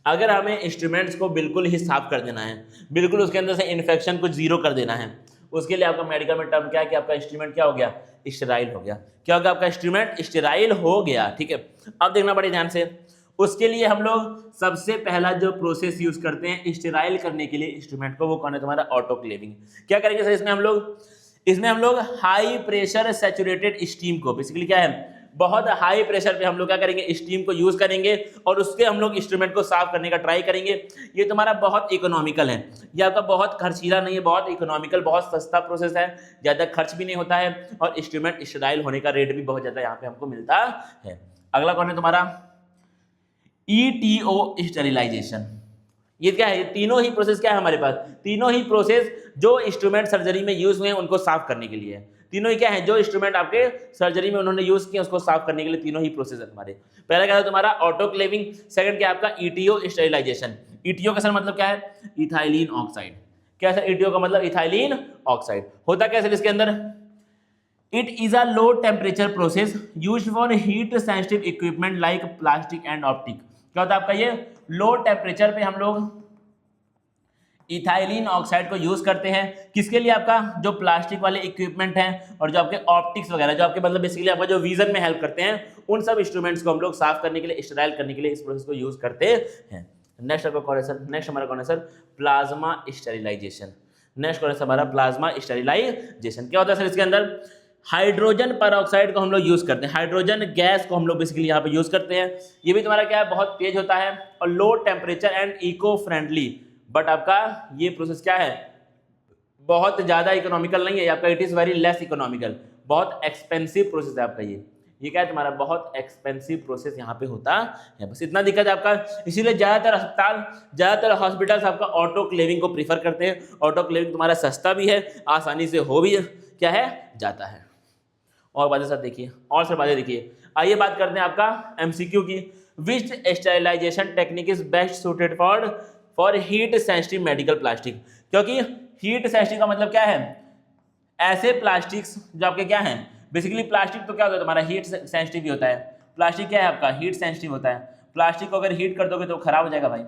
अगर हमें इंस्ट्रूमेंट्स को बिल्कुल ही साफ कर देना है, बिल्कुल उसके अंदर से इन्फेक्शन को जीरो कर देना है, उसके लिए आपका मेडिकल में टर्म क्या है कि आपका इंस्ट्रूमेंट क्या हो गया, स्टेराइल हो गया। क्या हो गया आपका इंस्ट्रूमेंट स्टेराइल हो गया। ठीक है, अब देखना बड़े ध्यान से, उसके लिए हम लोग सबसे पहला जो प्रोसेस यूज करते हैं स्टेराइल करने के लिए इंस्ट्रूमेंट को, वो कौन है तुम्हारा ऑटोक्लेविंग। क्या करेंगे सर इसमें हम लोग हाई प्रेशर सैचुरेटेड स्टीम को, बेसिकली क्या है बहुत हाई प्रेशर पे हम लोग क्या करेंगे स्टीम को यूज करेंगे और उसके हम लोग इंस्ट्रूमेंट को साफ करने का ट्राई करेंगे। ये तुम्हारा बहुत इकोनॉमिकल है, ये आपका बहुत खर्चीला नहीं है, बहुत इकोनॉमिकल, बहुत सस्ता प्रोसेस है, ज्यादा खर्च भी नहीं होता है और इंस्ट्रूमेंट स्टेराइल होने का रेट भी बहुत ज्यादा यहाँ पे हमको मिलता है। अगला कौन है तुम्हारा ETO स्टेरिलाइजेशन। ये क्या है, ये तीनों ही प्रोसेस क्या है हमारे पास, तीनों ही प्रोसेस जो इंस्ट्रूमेंट सर्जरी में यूज हुए हैं उनको साफ करने के लिए है। तीनों ही क्या है जो इंस्ट्रूमेंट आपके सर्जरी में उन्होंने यूज किए उसको साफ करने के लिए तीनों ही प्रोसेस है तुम्हारे। पहला क्या है तुम्हारा ऑटोक्लेविंग, सेकंड क्या है आपका ETO स्टेरिलाइजेशन। ETO का सर मतलब क्या है, इथाइलिन ऑक्साइड। क्या सर ETO का मतलब इथाइलिन ऑक्साइड। होता क्या सर इसके अंदर, it is a low temperature process used for heat sensitive equipment like plastic and optic. क्या होता है आपका ये लो टेम्परेचर पे हम लोग इथाइलिन ऑक्साइड को यूज करते हैं, किसके लिए आपका जो प्लास्टिक वाले इक्विपमेंट हैं और जो आपके ऑप्टिक्स वगैरह जो आपके मतलब बेसिकली आपका जो विजन में हेल्प करते हैं, उन सब इंस्ट्रूमेंट्स को हम लोग साफ करने के लिए स्टेराइल करने के लिए इस प्रोसेस को यूज करते हैं। नेक्स्ट आपका कौन है सर, नेक्स्ट हमारा कौन है सर प्लाज्मा स्टेरिलाइजेशन। नेक्स्ट कौन है हमारा प्लाज्मा स्टेरिलाइजेशन। क्या होता है सर इसके अंदर हाइड्रोजन परऑक्साइड को हम लोग यूज करते हैं, हाइड्रोजन गैस को हम लोग बेसिकली यहाँ पे यूज करते हैं। ये भी तुम्हारा क्या है बहुत तेज होता है और low temperature and eco friendly, but आपका ये प्रोसेस क्या है बहुत ज्यादा इकोनॉमिकल नहीं है आपका, it is very less economical, बहुत एक्सपेंसिव प्रोसेस है आपका। ये क्या है तुम्हारा बहुत एक्सपेंसिव प्रोसेस यहाँ पे होता है, बस इतना दिक्कत है आपका। इसीलिए ज्यादातर हॉस्पिटल्स आपका ऑटोक्लेविंग को प्रीफर करते हैं। ऑटोक्लेविंग तुम्हारा सस्ता भी है, आसानी से हो भी क्या है जाता है। और बातें सर देखिए, और सर बातें देखिए, आइए बात करते हैं आपका MCQ की। Which sterilisation technique is best suited for heat sensitive medical plastic. क्योंकि हीट सेंसिटिव का मतलब क्या है, ऐसे प्लास्टिक्स जो आपके क्या हैं बेसिकली, प्लास्टिक तो क्या होता है तुम्हारा हीट सेंसिटिव ही होता है। प्लास्टिक क्या है आपका हीट सेंसिटिव होता है। प्लास्टिक को अगर हीट कर दोगे तो खराब हो जाएगा भाई,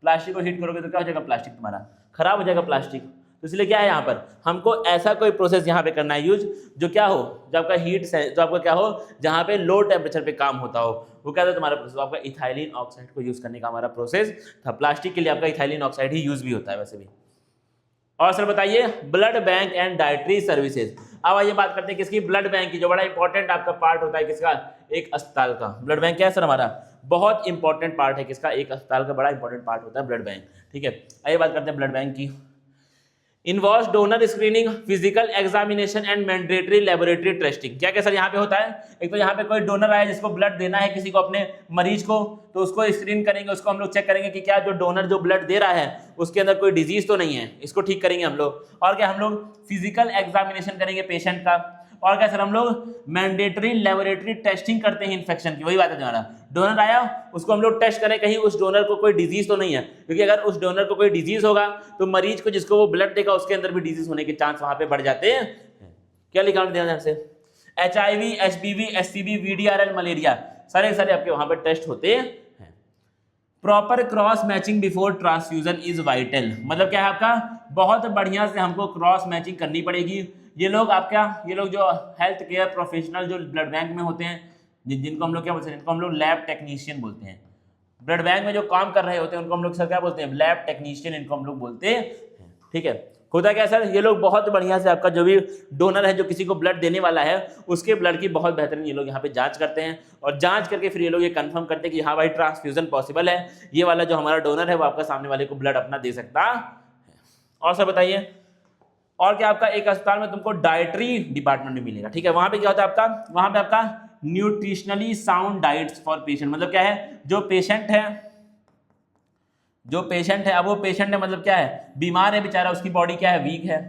प्लास्टिक को हीट करोगे तो क्या हो जाएगा, प्लास्टिक तुम्हारा खराब हो जाएगा प्लास्टिक। तो इसलिए क्या है यहाँ पर हमको ऐसा कोई प्रोसेस यहाँ पे करना है यूज जो क्या हो, जो आपका जो आपका क्या हो, जहाँ पे लो टेम्परेचर पे काम होता हो, वो क्या था तुम्हारा प्रोसेस आपका इथाइलिन ऑक्साइड को यूज करने का हमारा प्रोसेस था। प्लास्टिक के लिए आपका इथाइलिन ऑक्साइड ही यूज भी होता है वैसे भी। और सर बताइए blood bank and dietary services. अब आइए बात करते हैं किसकी, ब्लड बैंक की, जो बड़ा इंपॉर्टेंट आपका पार्ट होता है किसका, एक अस्पताल का। ब्लड बैंक क्या है सर हमारा बहुत इंपॉर्टेंट पार्ट है किसका, एक अस्पताल का बड़ा इंपॉर्टेंट पार्ट होता है ब्लड बैंक। ठीक है, आइए बात करते हैं ब्लड बैंक की। Involves donor screening, physical examination and mandatory laboratory testing. क्या क्या सर यहाँ पे होता है, एक तो यहाँ पे कोई डोनर आया जिसको ब्लड देना है किसी को अपने मरीज को, तो उसको स्क्रीन करेंगे, उसको हम लोग चेक करेंगे कि क्या जो डोनर जो ब्लड दे रहा है उसके अंदर कोई डिजीज तो नहीं है, इसको ठीक करेंगे हम लोग। और क्या हम लोग फिजिकल एग्जामिनेशन करेंगे पेशेंट का। और क्या सर हम लोग मैंडेटरी लेबोरेटरी टेस्टिंग करते हैं इन्फेक्शन की। वही बात है तुम्हारा, डोनर आया उसको हम लोग टेस्ट करें कहीं उस डोनर को कोई डिजीज तो नहीं है, क्योंकि अगर उस डोनर को कोई डिजीज होगा तो मरीज को जिसको वो ब्लड देगा उसके अंदर भी डिजीज होने के चांस वहां पे बढ़ जाते हैं। क्या लिखा ध्यान से, HIV, HBV, SCV, VDRL, malaria सारे आपके वहां पर टेस्ट होते हैं। Proper cross matching before transfusion is vital, मतलब क्या है आपका बहुत बढ़िया से हमको क्रॉस मैचिंग करनी पड़ेगी। ये लोग जो हेल्थ केयर प्रोफेशनल जो ब्लड बैंक में होते हैं, जिनको हम लोग क्या बोलते हैं, जिनको हम लोग लैब टेक्नीशियन बोलते हैं, ब्लड बैंक में जो काम कर रहे होते हैं उनको हम लोग सर क्या बोलते हैं, लैब टेक्नीशियन इनको हम लोग बोलते हैं। ठीक है, होता क्या सर ये लोग बहुत बढ़िया से आपका जो भी डोनर है जो किसी को ब्लड देने वाला है उसके ब्लड की बहुत बेहतरीन ये लोग यहाँ पे जांच करते हैं, और जांच करके फिर ये लोग ये कंफर्म करते हैं कि हाँ भाई ट्रांसफ्यूजन पॉसिबल है, ये वाला जो हमारा डोनर है वो आपका सामने वाले को ब्लड अपना दे सकता है। और सर बताइए, और क्या आपका एक अस्पताल में तुमको डाइटरी डिपार्टमेंट भी मिलेगा। ठीक है, वहां पे क्या होता है आपका, वहां पे आपका nutritionally sound diets for patient, मतलब क्या है जो पेशेंट है अब वो पेशेंट है मतलब क्या है बीमार है बेचारा, उसकी बॉडी क्या है वीक है,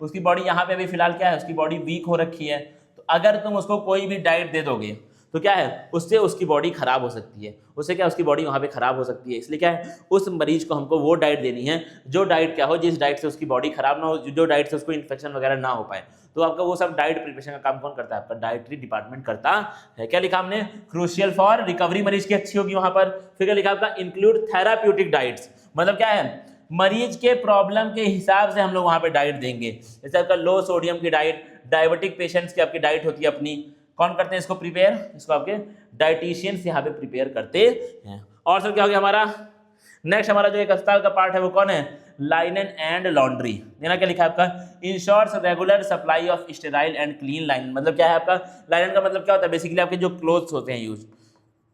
उसकी बॉडी यहाँ पे अभी फिलहाल क्या है उसकी बॉडी वीक हो रखी है, तो अगर तुम उसको कोई भी डाइट दे दोगे तो क्या है, उससे उसकी बॉडी खराब हो सकती है, उससे क्या उसकी बॉडी वहाँ पे खराब हो सकती है। इसलिए क्या है, उस मरीज को हमको वो डाइट देनी है जो डाइट क्या हो, जिस डाइट से उसकी बॉडी खराब ना हो, जो डाइट से उसको इन्फेक्शन वगैरह ना हो पाए। तो आपका वो सब डाइट प्रिपरेशन का काम कौन करता है, आपका डाइटरी डिपार्टमेंट करता है। क्या लिखा हमने, क्रूशियल फॉर रिकवरी मरीज की अच्छी होगी वहां पर। फिर क्या लिखा आपका, इंक्लूड थेराप्यूटिक डाइट्स, मतलब क्या है, मरीज के प्रॉब्लम के हिसाब से हम लोग वहां पे डाइट देंगे। जैसे आपका लो सोडियम की डाइट, डायबिटिक पेशेंट्स की आपकी डाइट होती है अपनी, कौन करते हैं इसको प्रिपेयर, इसको आपके डाइटिशियंस यहाँ पे प्रिपेयर करते हैं। और सर क्या हो गया हमारा, नेक्स्ट हमारा जो एक अस्पताल का पार्ट है वो कौन है, लाइनन एंड लॉन्ड्री। देना क्या लिखा है आपका, ensures regular supply of sterile and clean linen. मतलब क्या है आपका, लाइनन का मतलब क्या होता है, बेसिकली आपके जो क्लोथ्स होते हैं यूज,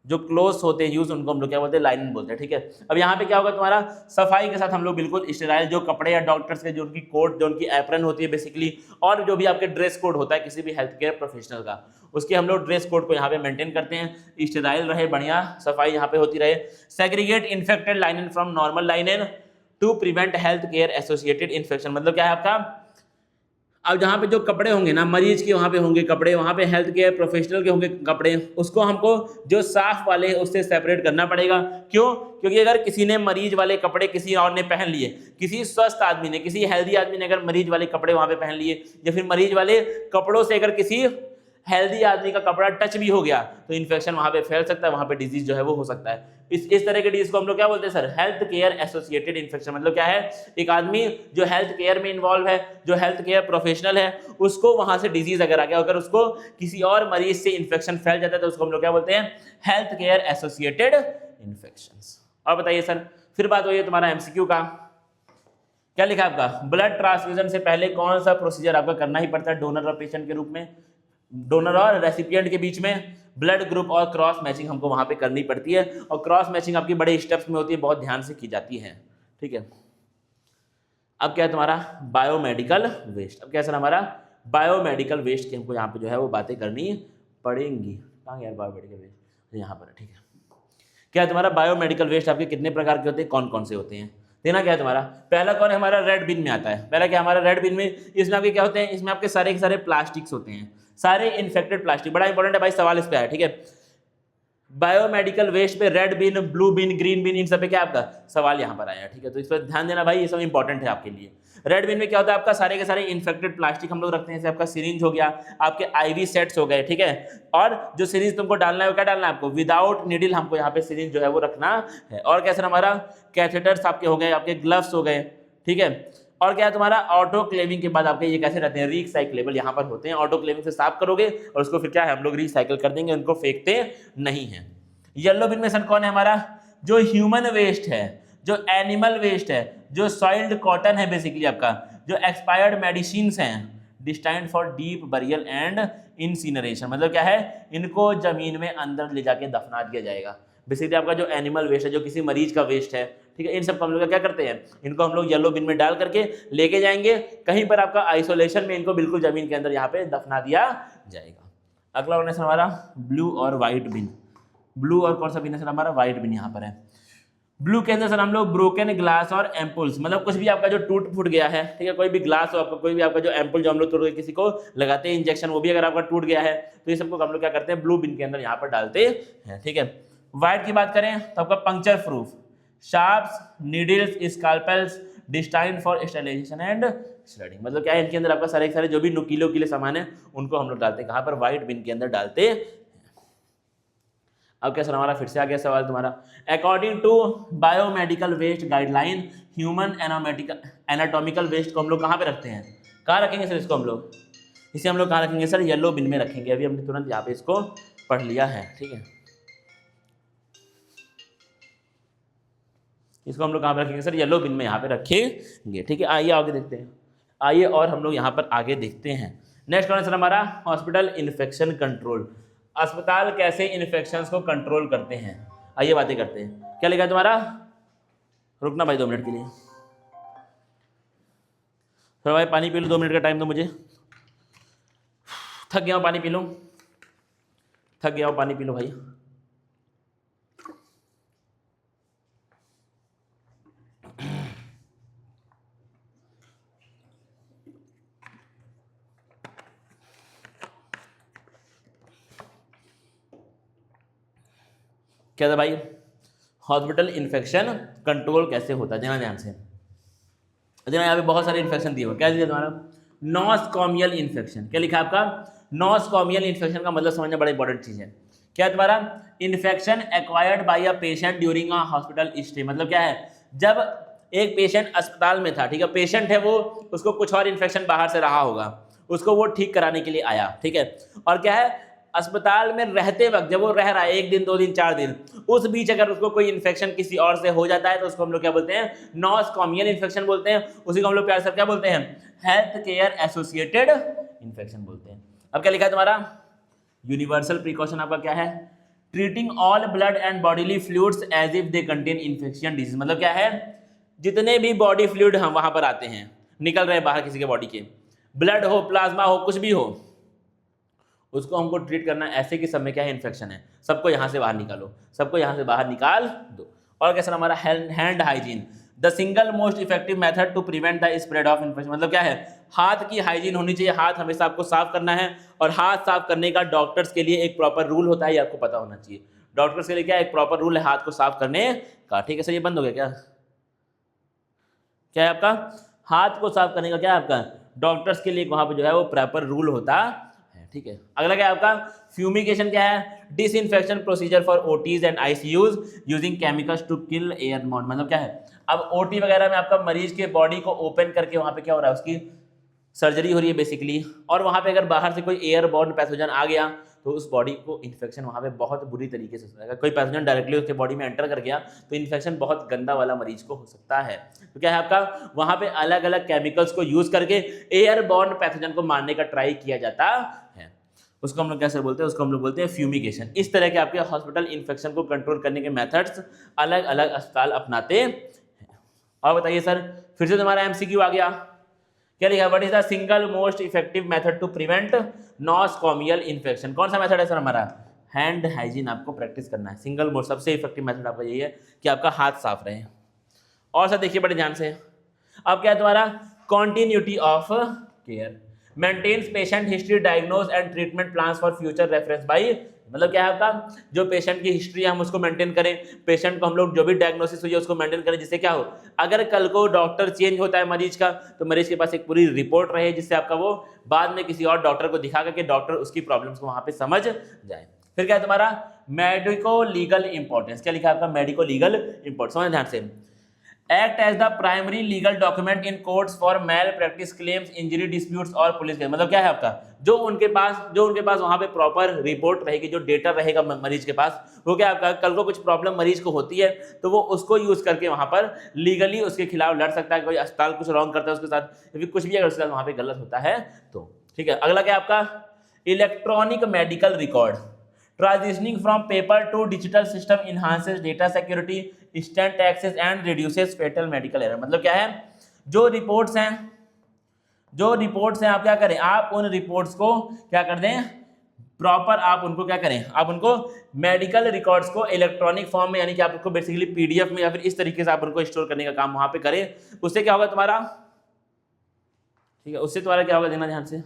जो क्लोथ्स होते हैं यूज, उनको हम लोग क्या बोलते हैं, लाइनन बोलते हैं, ठीक है। अब यहाँ पे क्या होगा तुम्हारा, सफाई के साथ हम लोग बिल्कुल स्टेराइल जो कपड़े या डॉक्टर्स के जो उनकी कोट, जो उनकी एप्रन होती है बेसिकली, और जो भी आपके ड्रेस कोड होता है किसी भी हेल्थ केयर प्रोफेशनल का, उसके हम लोग ड्रेस कोड को यहाँ पे मेंटेन करते हैं, स्टेराइल रहे, बढ़िया सफाई यहाँ पे होती रहे। Segregate infected linen from normal linen to prevent health care associated infection. मतलब क्या है आपका, अब जहाँ पे जो कपड़े होंगे ना मरीज के, वहाँ पे होंगे कपड़े, वहाँ पे हेल्थ केयर प्रोफेशनल के होंगे कपड़े, उसको हमको जो साफ वाले हैं उससे सेपरेट करना पड़ेगा। क्यों, क्योंकि अगर किसी ने मरीज वाले कपड़े किसी और ने पहन लिए, किसी स्वस्थ आदमी ने, किसी हेल्दी आदमी ने अगर मरीज वाले कपड़े वहाँ पे पहन लिए, या फिर मरीज वाले कपड़ों से अगर किसी हेल्दी आदमी का कपड़ा टच भी हो गया, तो इन्फेक्शन वहाँ पे फैल सकता है, वहाँ पे डिजीज जो है वो हो सकता है। इस तरह के डिजीज को हम लोग क्या बोलते हैं sir, health care associated infection. मतलब क्या है, एक आदमी जो हेल्थ केयर में इन्वॉल्व है, जो हेल्थ केयर प्रोफेशनल है, उसको वहां से डिजीज अगर आ गया, अगर उसको किसी और मरीज से इन्फेक्शन फैल जाता है, तो उसको हम लोग क्या बोलते हैं, हेल्थ केयर एसोसिएटेड इन्फेक्शंस। और बताइए सर, फिर बात हुई है तुम्हारा एमसीक्यू का, क्या लिखा आपका, ब्लड ट्रांसफ्यूजन से पहले कौन सा प्रोसीजर आपका करना ही पड़ता है डोनर और पेशेंट के रूप में, डोनर और रेसिपिएंट के बीच में ब्लड ग्रुप और क्रॉस मैचिंग हमको वहां पे करनी पड़ती है, और क्रॉस मैचिंग आपकी बड़े स्टेप्स में होती है, बहुत ध्यान से की जाती है, ठीक है। अब क्या है तुम्हारा बायोमेडिकल वेस्ट। अब क्या सर हमारा बायोमेडिकल वेस्ट की हमको यहाँ पे जो है वो बातें करनी पड़ेंगी। कहाँ यार बायोमेडिकल वेस्ट, यहाँ पर है, ठीक है। क्या है तुम्हारा बायोमेडिकल वेस्ट आपके कितने प्रकार के होते हैं, कौन कौन से होते हैं, देना क्या है तुम्हारा, पहला कौन है हमारा, रेड बिन में आता है। पहला क्या हमारा रेड बिन में, इसमें आपके क्या होते हैं, इसमें आपके सारे के सारे प्लास्टिक्स होते हैं, सारे इन्फेक्टेड प्लास्टिक, बड़ा इंपॉर्टेंट है भाई, सवाल इस पे है, ठीक है। बायोमेडिकल वेस्ट पे रेड बिन, ब्लू बिन, ग्रीन बिन, इन सब पे क्या आपका सवाल यहाँ पर आया, ठीक है। तो इस पर ध्यान देना भाई, ये सब इंपॉर्टेंट है आपके लिए। रेड बिन में क्या होता है आपका, सारे के सारे इन्फेक्टेड प्लास्टिक हम लोग रखते हैं, जैसे आपका सिरिंज हो गया, आपके आईवी सेट्स हो गए, ठीक है। और जो सिरिंज तुमको डालना है वो क्या डालना है आपको, विदाउट नीडल हमको यहाँ पे सिरिंज जो है वो रखना है। और क्या सर हमारा कैथेटर्स आपके हो गए, आपके ग्लव्स हो गए, ठीक है। और क्या है तुम्हारा ऑटो क्लेविंग के बाद आपके ये कैसे रहते हैं, रिसाइक्लेबल यहाँ पर होते हैं, ऑटो क्लेविंग से साफ करोगे और उसको फिर क्या है हम लोग रिसाइकल कर देंगे, उनको फेंकते नहीं है। येलो बिन में सर कौन है हमारा, जो ह्यूमन वेस्ट है, जो एनिमल वेस्ट है, जो सॉइल्ड कॉटन है बेसिकली आपका, जो एक्सपायर्ड मेडिसिन हैं, destined for deep burial and incineration. मतलब क्या है, इनको जमीन में अंदर ले जाके दफना दिया जाएगा। बेसिकली आपका जो एनिमल वेस्ट है, जो किसी मरीज का वेस्ट है, ठीक है, इन सब को हम लोग क्या करते हैं, इनको हम लोग येलो बिन में डाल करके लेके जाएंगे कहीं पर, आपका आइसोलेशन में इनको बिल्कुल जमीन के अंदर यहाँ पे दफना दिया जाएगा। अगला वन है हमारा ब्लू और व्हाइट बिन। ब्लू और कौन सा बिन है सर हमारा, व्हाइट बिन यहाँ पर है। ब्लू के अंदर सर हम लोग ब्रोकन ग्लास और एम्पुल्स, मतलब कुछ भी आपका जो टूट फूट गया है, ठीक है, कोई भी ग्लास हो आपका, कोई भी आपका जो एम्पुल जो हम लोग तोड़ के किसी को लगाते हैं इंजेक्शन, वो भी अगर आपका टूट गया है, तो ये सबको हम लोग क्या करते हैं, ब्लू बिन के अंदर यहाँ पर डालते हैं, ठीक है। व्हाइट की बात करें तो आपका puncture proof, sharps, needles, scalpels, destined for sterilisation and sludging. मतलब क्या है, इनके अंदर आपका सारे के सारे जो भी नुकीले उकीले सामान है उनको हम लोग डालते हैं, कहाँ पर, व्हाइट बिन के अंदर डालते हैं। अब क्या सर हमारा फिर से आ गया सवाल तुम्हारा, according to biomedical waste guideline human anatomical waste को हम लोग कहाँ पे रखते हैं, कहाँ रखेंगे सर इसको हम लोग, इसे हम लोग कहाँ रखेंगे सर, येलो बिन में रखेंगे। अभी हमने तुरंत यहाँ पे इसको पढ़ लिया है, ठीक है। इसको हम लोग कहाँ पे रखेंगे सर, येलो बिन में यहाँ पे रखेंगे, ठीक है। आइए आगे देखते हैं, आइए और हम लोग यहाँ पर आगे देखते हैं। नेक्स्ट कौन है सर हमारा, हॉस्पिटल इन्फेक्शन कंट्रोल। अस्पताल कैसे इन्फेक्शंस को कंट्रोल करते हैं, आइए बातें करते हैं। क्या लिखा है तुम्हारा, रुकना भाई 2 मिनट के लिए, थोड़ा भाई पानी पी लो, 2 मिनट का टाइम दो मुझे, थक गया हूँ, पानी पी लो, थक गया हूँ, पानी पी लो भाई। क्या था भाई, हॉस्पिटल इन्फेक्शन कंट्रोल कैसे होता है, ध्यान ध्यान से। यहाँ पे बहुत सारे इन्फेक्शन दिए हुए, क्या दिया तुम्हारा, नॉसकॉमियल इन्फेक्शन। क्या लिखा है आपका, नॉसकॉमियल इन्फेक्शन का मतलब समझना बड़ा इंपॉर्टेंट चीज है। क्या है तुम्हारा, infection acquired by a patient during a hospital stay. मतलब क्या है, जब एक पेशेंट अस्पताल में था, ठीक है, पेशेंट है वो, उसको कुछ और इन्फेक्शन बाहर से रहा होगा, उसको वो ठीक कराने के लिए आया, ठीक है, और क्या है, अस्पताल में रहते वक्त जब वो रह रहा है 1 दिन 2 दिन 4 दिन, उस बीच अगर उसको कोई इन्फेक्शन किसी और से हो जाता है तो उसको हम लोग क्या बोलते हैं, नॉसकॉमियल इन्फेक्शन बोलते हैं। उसी को हम लोग प्यार से क्या बोलते हैं, हेल्थ केयर एसोसिएटेड इन्फेक्शन बोलते हैं। अब क्या लिखा है तुम्हारा, यूनिवर्सल प्रिकॉशन आपका क्या है, treating all blood and bodily fluids as if they contain infection disease. मतलब क्या है, जितने भी बॉडी फ्लूइड हम वहां पर आते हैं, निकल रहे हैं बाहर किसी के बॉडी के, ब्लड हो, प्लाज्मा हो, कुछ भी हो, उसको हमको ट्रीट करना ऐसे कि सब में क्या है, इन्फेक्शन है, सबको यहाँ से बाहर निकालो, सबको यहाँ से बाहर निकाल दो। और कैसा हमारा hand hygiene, the single most effective method to prevent the spread of infection. मतलब क्या है, हाथ की हाइजीन होनी चाहिए, हाथ हमेशा आपको साफ करना है। और हाथ साफ करने का डॉक्टर्स के लिए एक प्रॉपर रूल होता है, ये आपको पता होना चाहिए। डॉक्टर्स के लिए क्या एक प्रॉपर रूल है हाथ को साफ करने का, ठीक है सर। ये बंद हो गया क्या, क्या है आपका, हाथ को साफ करने का क्या है आपका, डॉक्टर्स के लिए वहां पर जो है वो प्रॉपर रूल होता है, ठीक है। अगला क्या है आपका, फ्यूमिगेशन क्या है, disinfection procedure for OTs and ICUs using chemicals to kill airborne. मतलब क्या है, अब ओटी वगैरह में आपका मरीज के बॉडी को ओपन करके वहां पे क्या हो रहा है, उसकी सर्जरी हो रही है बेसिकली, और वहां पे अगर बाहर से कोई एयरबॉर्न पैथोजन आ गया तो उस बॉडी को इन्फेक्शन वहां पे बहुत बुरी तरीके से हो सकता है। कोई पैथोजन डायरेक्टली उसके बॉडी में एंटर कर गया तो इन्फेक्शन बहुत गंदा वाला मरीज को हो सकता है। तो क्या है आपका, वहां पे अलग अलग केमिकल्स को यूज करके एयरबॉर्न पैथोजन को मारने का ट्राई किया जाता है, उसको हम लोग कैसे बोलते हैं, उसको हम लोग बोलते हैं फ्यूमिगेशन। इस तरह के आपके हॉस्पिटल इन्फेक्शन को कंट्रोल करने के मेथड्स अलग अलग अस्पताल अपनाते हैं। और बताइए सर, फिर से तुम्हारा एमसीक्यू आ गया, क्या लिखा, what is the single most effective method to prevent nosocomial infection. कौन सा मेथड है सर हमारा, हैंड हाइजीन आपको प्रैक्टिस करना है। सिंगल मोस्ट सबसे इफेक्टिव मेथड आपका यही है कि आपका हाथ साफ रहे। और सर देखिए बड़े ध्यान से, अब क्या है तुम्हारा, continuity of care, maintains patient history, diagnose and treatment plans for future reference by. मतलब क्या है आपका, जो पेशेंट की हिस्ट्री है हम उसको मेंटेन करें, पेशेंट को हम लोग जो भी डायग्नोसिस हुई है उसको मेंटेन करें, जिससे क्या हो, अगर कल को डॉक्टर चेंज होता है मरीज का तो मरीज के पास एक पूरी रिपोर्ट रहे, जिससे आपका वो बाद में किसी और डॉक्टर को दिखा करके डॉक्टर उसकी प्रॉब्लम्स को वहां पे समझ जाए। फिर क्या है तुम्हारा, मेडिको लीगल इंपॉर्टेंस। क्या लिखा है आपका, मेडिको लीगल इंपॉर्टेंस, समझ ध्यान से। Act as the primary legal document in courts for malpractice claims, injury disputes और पुलिस केस। मतलब क्या है आपका, जो उनके पास वहां पे प्रॉपर रिपोर्ट रहेगी, जो डेटा रहेगा मरीज के पास, वो क्या आपका, कल को कुछ प्रॉब्लम मरीज को होती है तो वो उसको यूज करके वहां पर लीगली उसके खिलाफ लड़ सकता है। कोई अस्पताल कुछ रॉन्ग करता है उसके साथ, या फिर कुछ भी अगर उसके साथ वहां पे गलत होता है तो, ठीक है। अगला क्या आपका, electronic medical record, transitioning from paper to digital system enhances data security, instant access and reduces fatal medical error। मतलब क्या है, जो रिपोर्ट्स हैं आप क्या करें, आप उन रिपोर्ट्स को क्या कर दें, प्रॉपर आप उनको क्या करें, आप उनको मेडिकल रिकॉर्ड्स को इलेक्ट्रॉनिक फॉर्म में, यानी कि आप उसको बेसिकली पीडीएफ में या फिर इस तरीके से आप उनको स्टोर करने का काम वहां पे करें। उससे क्या होगा तुम्हारा, ठीक है, उससे तुम्हारा क्या होगा, देना ध्यान से,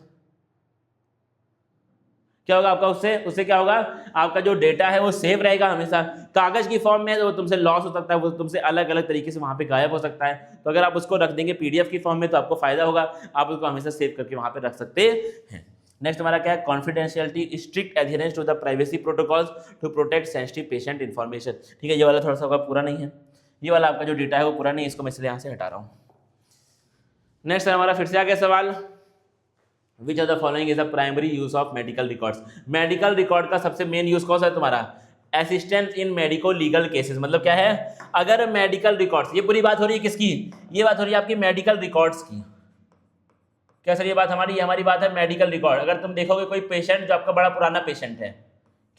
क्या होगा आपका, उससे क्या होगा, आपका जो डेटा है वो सेव रहेगा हमेशा। कागज की फॉर्म में है तो वो तुमसे लॉस हो सकता है, वो तुमसे अलग अलग तरीके से वहां पे गायब हो सकता है। तो अगर आप उसको रख देंगे पीडीएफ की फॉर्म में तो आपको फायदा होगा, आप उसको हमेशा सेव करके वहां पे रख सकते हैं। नेक्स्ट हमारा क्या है, confidentiality, strict adherence to the privacy protocols to protect sensitive patient information. ठीक है, ये वाला थोड़ा सा आपका पूरा नहीं है, ये वाला आपका जो डेटा है वो पूरा नहीं है, इसको मैं इसलिए यहाँ से हटा रहा हूँ। नेक्स्ट हमारा फिर से आ गया सवाल, which of the following is the primary use of medical records. Medical record का सबसे मेन यूज कौन सा है तुम्हारा, assistance in medico legal cases. मतलब क्या है, अगर मेडिकल रिकॉर्ड्स, ये पूरी बात हो रही है किसकी, ये बात हो रही है आपकी मेडिकल रिकॉर्ड्स की। क्या सर ये बात हमारी बात है मेडिकल रिकॉर्ड। अगर तुम देखोगे कोई पेशेंट जो आपका बड़ा पुराना पेशेंट है,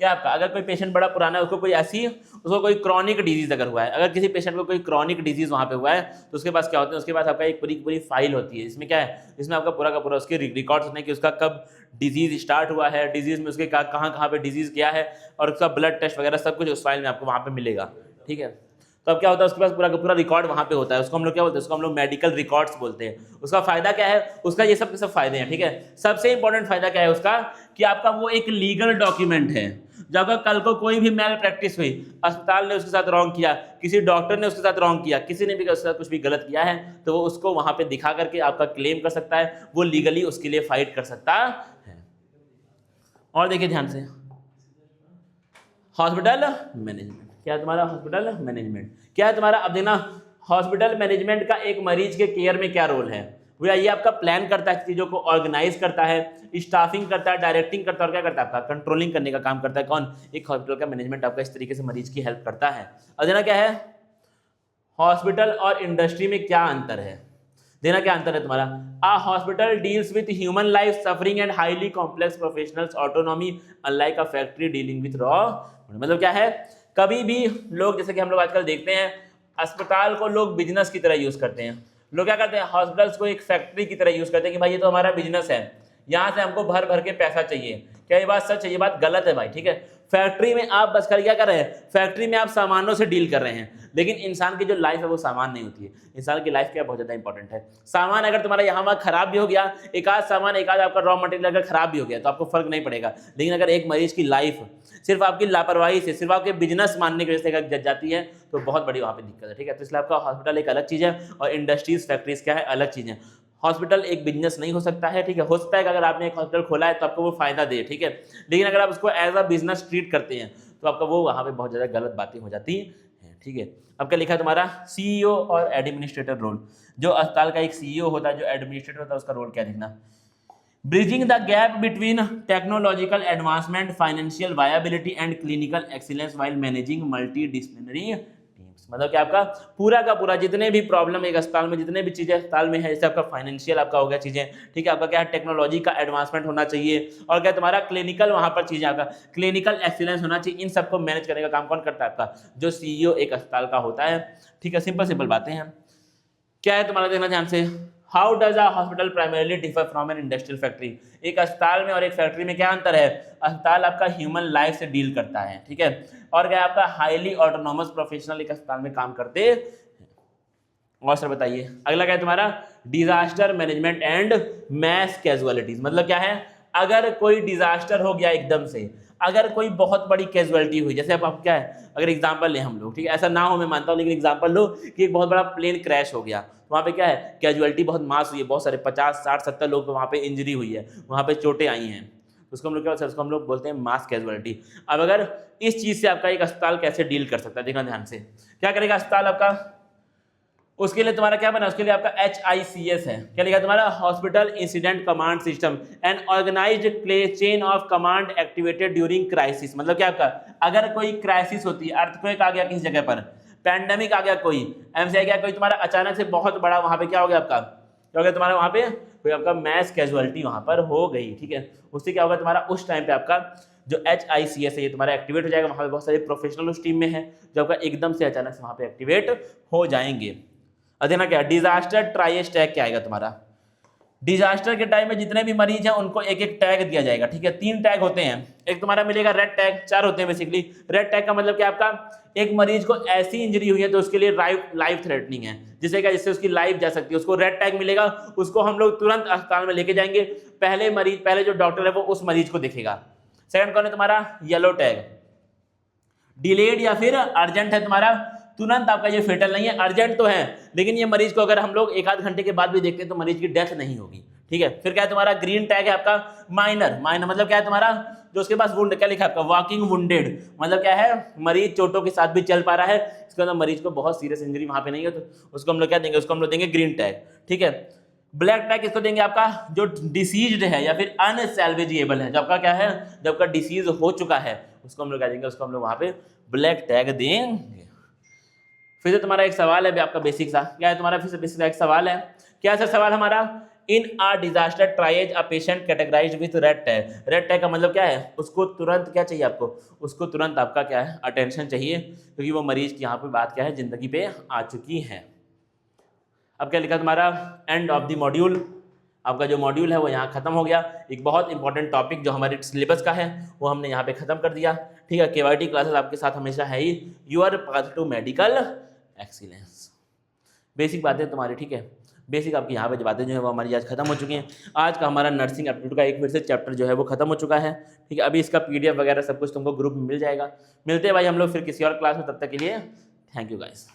क्या आपका अगर कोई पेशेंट बड़ा पुराना है, उसको कोई ऐसी, उसको कोई क्रॉनिक डिजीज अगर हुआ है, अगर किसी पेशेंट को कोई क्रॉनिक डिजीज वहां पे हुआ है तो उसके पास क्या होता है, उसके पास आपका एक पूरी फाइल होती है। इसमें क्या है, इसमें आपका पूरा का पूरा उसके रिकॉर्ड्स होते हैं कि उसका कब डिजीज स्टार्ट हुआ है, डिजीज में उसके कहाँ पे डिजीज क्या है, और उसका ब्लड टेस्ट वगैरह सब कुछ उस फाइल में आपको वहाँ पे मिलेगा। ठीक है, तो अब क्या होता है, उसके पास पूरा का पूरा रिकॉर्ड वहाँ पे होता है, उसको हम लोग क्या बोलते हैं, उसको हम लोग मेडिकल रिकॉर्ड्स बोलते हैं। उसका फायदा क्या है, उसका ये सब के सब फायदे हैं। ठीक है, सबसे इंपॉर्टेंट फायदा क्या है उसका, कि आपका वो एक लीगल डॉक्यूमेंट है जब आपका कल को कोई भी मैल प्रैक्टिस हुई, अस्पताल ने उसके साथ रॉन्ग किया, किसी डॉक्टर ने उसके साथ रॉन्ग किया, किसी ने भी उसके साथ कुछ भी गलत किया है, तो वो उसको वहां पे दिखा करके आपका क्लेम कर सकता है, वो लीगली उसके लिए फाइट कर सकता है। और देखिए ध्यान से, हॉस्पिटल मैनेजमेंट क्या है तुम्हारा? हॉस्पिटल मैनेजमेंट क्या है तुम्हारा? अब देखना, हॉस्पिटल मैनेजमेंट का एक मरीज के केयर में क्या रोल है? भैया ये आपका प्लान करता है, चीजों को ऑर्गेनाइज करता है, स्टाफिंग करता है, डायरेक्टिंग करता है, और क्या करता है? आपका कंट्रोलिंग करने का काम करता है। कौन? एक हॉस्पिटल का मैनेजमेंट आपका इस तरीके से मरीज की हेल्प करता है। और देना क्या है, हॉस्पिटल और इंडस्ट्री में क्या अंतर है? देना क्या अंतर है तुम्हारा? A hospital deals with human life suffering and highly complex professionals autonomy unlike a factory dealing with raw. मतलब क्या है, कभी भी लोग, जैसे कि हम लोग आजकल देखते हैं, अस्पताल को लोग बिजनेस की तरह यूज करते हैं। लोग क्या करते हैं, हॉस्पिटल्स को एक फैक्ट्री की तरह यूज करते हैं कि भाई ये तो हमारा बिजनेस है, यहाँ से हमको भर भर के पैसा चाहिए। क्या ये बात सच है? ये बात गलत है भाई, ठीक है। फैक्ट्री में आप बस कर क्या कर रहे हैं? फैक्ट्री में आप सामानों से डील कर रहे हैं, लेकिन इंसान की जो लाइफ है वो सामान नहीं होती है। इंसान की लाइफ क्या बहुत ज्यादा इंपॉर्टेंट है। सामान अगर तुम्हारा यहाँ वहाँ खराब भी हो गया, एक आध सामान, एक आध आपका रॉ मटेरियल अगर खराब भी हो गया तो आपको फर्क नहीं पड़ेगा, लेकिन अगर एक मरीज की लाइफ सिर्फ आपकी लापरवाही से, सिर्फ आपके बिजनेस मानने की वजह से अगर जज जाती है तो बहुत बड़ी वहाँ पे दिक्कत है, ठीक है। तो इसलिए आपका हॉस्पिटल एक अलग चीज़ है और इंडस्ट्रीज फैक्ट्रीज क्या है, अलग चीज़ है। हॉस्पिटल एक बिजनेस नहीं हो सकता है, ठीक है। हो सकता है कि अगर आपने एक हॉस्पिटल खोला है तो आपको वो फायदा दे, ठीक है, लेकिन अगर आप उसको एज अ बिजनेस ट्रीट करते हैं तो आपका वो वहाँ पे बहुत ज़्यादा गलत बातें हो जाती हैं, ठीक है। अब क्या लिखा है तुम्हारा? सीईओ और एडमिनिस्ट्रेटर रोल। जो अस्पताल का एक सीईओ होता है, जो एडमिनिस्ट्रेटर होता है, उसका रोल क्या लिखना? Bridging the gap between technological advancement, financial viability and clinical excellence while managing multi disciplinary teams. मतलब कि आपका पूरा का पूरा जितने भी प्रॉब्लम एक अस्पताल में, जितने भी चीजें अस्पताल में है, जैसे आपका फाइनेंशियल आपका हो गया चीजें, ठीक है, आपका क्या है, टेक्नोलॉजी का एडवांसमेंट होना चाहिए, और क्या तुम्हारा क्लिनिकल वहां पर चीजें, आपका क्लिनिकल एक्सीलेंस होना चाहिए। इन सबको मैनेज करने का काम कौन करता है? आपका जो सीईओ एक अस्पताल का होता है, ठीक है। सिंपल सिंपल बातें हैं। क्या है तुम्हारा? देखना ध्यान से, how does a hospital primarily differ from an industrial factory. एक अस्पताल में और एक फैक्ट्री में क्या अंतर है? अस्पताल आपका ह्यूमन लाइफ से डील करता है, ठीक है, और क्या आपका हाईली ऑटोनोमस प्रोफेशनल एक अस्पताल में काम करते हैं। और सर बताइए अगला क्या है तुम्हारा? Disaster management and mess casualties. मतलब क्या है? अगर कोई डिजास्टर हो गया एकदम से, अगर कोई बहुत बड़ी कैजुअलिटी हुई, जैसे अब क्या है, अगर एग्जांपल ले हम लोग, ठीक है, ऐसा ना हो मैं मानता हूँ, लेकिन एग्जांपल लो कि एक बहुत बड़ा प्लेन क्रैश हो गया, वहाँ पे क्या है, कैजुअलिटी बहुत मास हुई है, बहुत सारे 50 60 70 लोग वहाँ पे इंजरी हुई है, वहाँ पे चोटें आई हैं, उसको हम लोग क्या बोलते हैं? उसको हम लोग बोलते हैं मास कैजुअलिटी। अब अगर इस चीज़ से आपका एक अस्पताल कैसे डील कर सकता है, देखना ध्यान से, क्या करेगा अस्पताल आपका? उसके लिए तुम्हारा क्या बना? उसके लिए आपका HICS है। क्या लिखा तुम्हारा? Hospital incident command system, an organized chain of command activated during crisis. मतलब क्या आपका, अगर कोई क्राइसिस होती है, अर्थक्वेक आ गया किसी जगह पर, पैंडेमिक आ गया कोई, एमसी आ गया कोई, तुम्हारा अचानक से बहुत बड़ा वहां पे क्या हो गया आपका, क्या हो गया तुम्हारा वहां पे, कोई आपका मैस कैजुअलिटी वहां पर हो गई, ठीक है, उससे क्या होगा तुम्हारा, उस टाइम पे आपका जो HICS है ये तुम्हारा एक्टिवेट हो जाएगा। वहां पे बहुत सारे प्रोफेशनल उस टीम में है जो आपका एकदम से अचानक से वहां पे एक्टिवेट हो जाएंगे। अब देखना क्या, डिजास्टर ट्राइएज टैग क्या आएगा तुम्हारा? डिजास्टर के टाइम में जितने भी मरीज हैं उनको एक एक टैग दिया जाएगा, ठीक है। 3 टैग होते हैं, एक तुम्हारा मिलेगा रेड टैग, 4 होते हैं बेसिकली। रेड टैग का मतलब क्या आपका, एक मरीज को ऐसी इंजरी हुई है तो उसके लिए लाइफ थ्रेटनिंग है, जिससे क्या, जिससे उसकी लाइफ जा सकती है, उसको रेड टैग मिलेगा, उसको हम लोग तुरंत अस्पताल में लेके जाएंगे। पहले जो डॉक्टर है वो उस मरीज को देखेगा। सेकंड कौन है तुम्हारा? येलो टैग, डिलेड या फिर अर्जेंट है तुम्हारा, तुरंत आपका ये फेटल नहीं है, अर्जेंट तो है, लेकिन ये मरीज को अगर हम लोग 1 आध घंटे के बाद भी देखते हैं तो मरीज की डेथ नहीं होगी, ठीक है। फिर क्या है तुम्हारा? ग्रीन टैग है आपका, माइनर मतलब क्या है तुम्हारा, जो उसके पास वुंड, क्या लिखा है आपका? वॉकिंग वुंडेड, मतलब क्या है, मरीज चोटों के साथ भी चल पा रहा है, इसके अंदर मरीज को बहुत सीरियस इंजरी वहां पे नहीं है, तो उसको हम लोग क्या देंगे? उसको हम लोग देंगे ग्रीन टैग, ठीक है। ब्लैक टैग किसको देंगे? आपका जो डिसीज्ड है या फिर अनसैल्वेजेबल है, जब आपका क्या है, जब आपका डिसीज हो चुका है, उसको हम लोग क्या देंगे? उसको हम लोग वहां पे ब्लैक टैग देंगे। फिर से तुम्हारा एक सवाल है आपका बेसिक सा, क्या है तुम्हारा? फिर से बेसिक एक सवाल है, क्या सर सवाल हमारा? In a disaster triage a patient categorised with red tag. Red tag का मतलब क्या है? उसको तुरंत क्या चाहिए आपको? उसको तुरंत आपका क्या है? अटेंशन चाहिए, क्योंकि वो मरीज की यहाँ पे बात क्या है, जिंदगी पे आ चुकी है। अब क्या लिखा तुम्हारा? End of the module. आपका जो मॉड्यूल है वो यहाँ खत्म हो गया। एक बहुत इंपॉर्टेंट टॉपिक जो हमारे सिलेबस का है वो हमने यहाँ पे खत्म कर दिया, ठीक है। KYT क्लासेस आपके साथ हमेशा है ही, your path to medical excellence. Basic बातें तुम्हारी, ठीक है। बेसिक आपकी यहाँ पे बातें जो है वो हमारी आज खत्म हो चुकी हैं। आज का हमारा नर्सिंग एप्टीट्यूड का एक फिर से चैप्टर जो है वो खत्म हो चुका है, ठीक है। अभी इसका PDF वगैरह सब कुछ तुमको ग्रुप में मिल जाएगा। मिलते हैं भाई हम लोग फिर किसी और क्लास में, तब तक के लिए थैंक यू गाइस।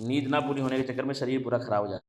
नींद ना पूरी होने के चक्कर में शरीर पूरा खराब हो जाता है।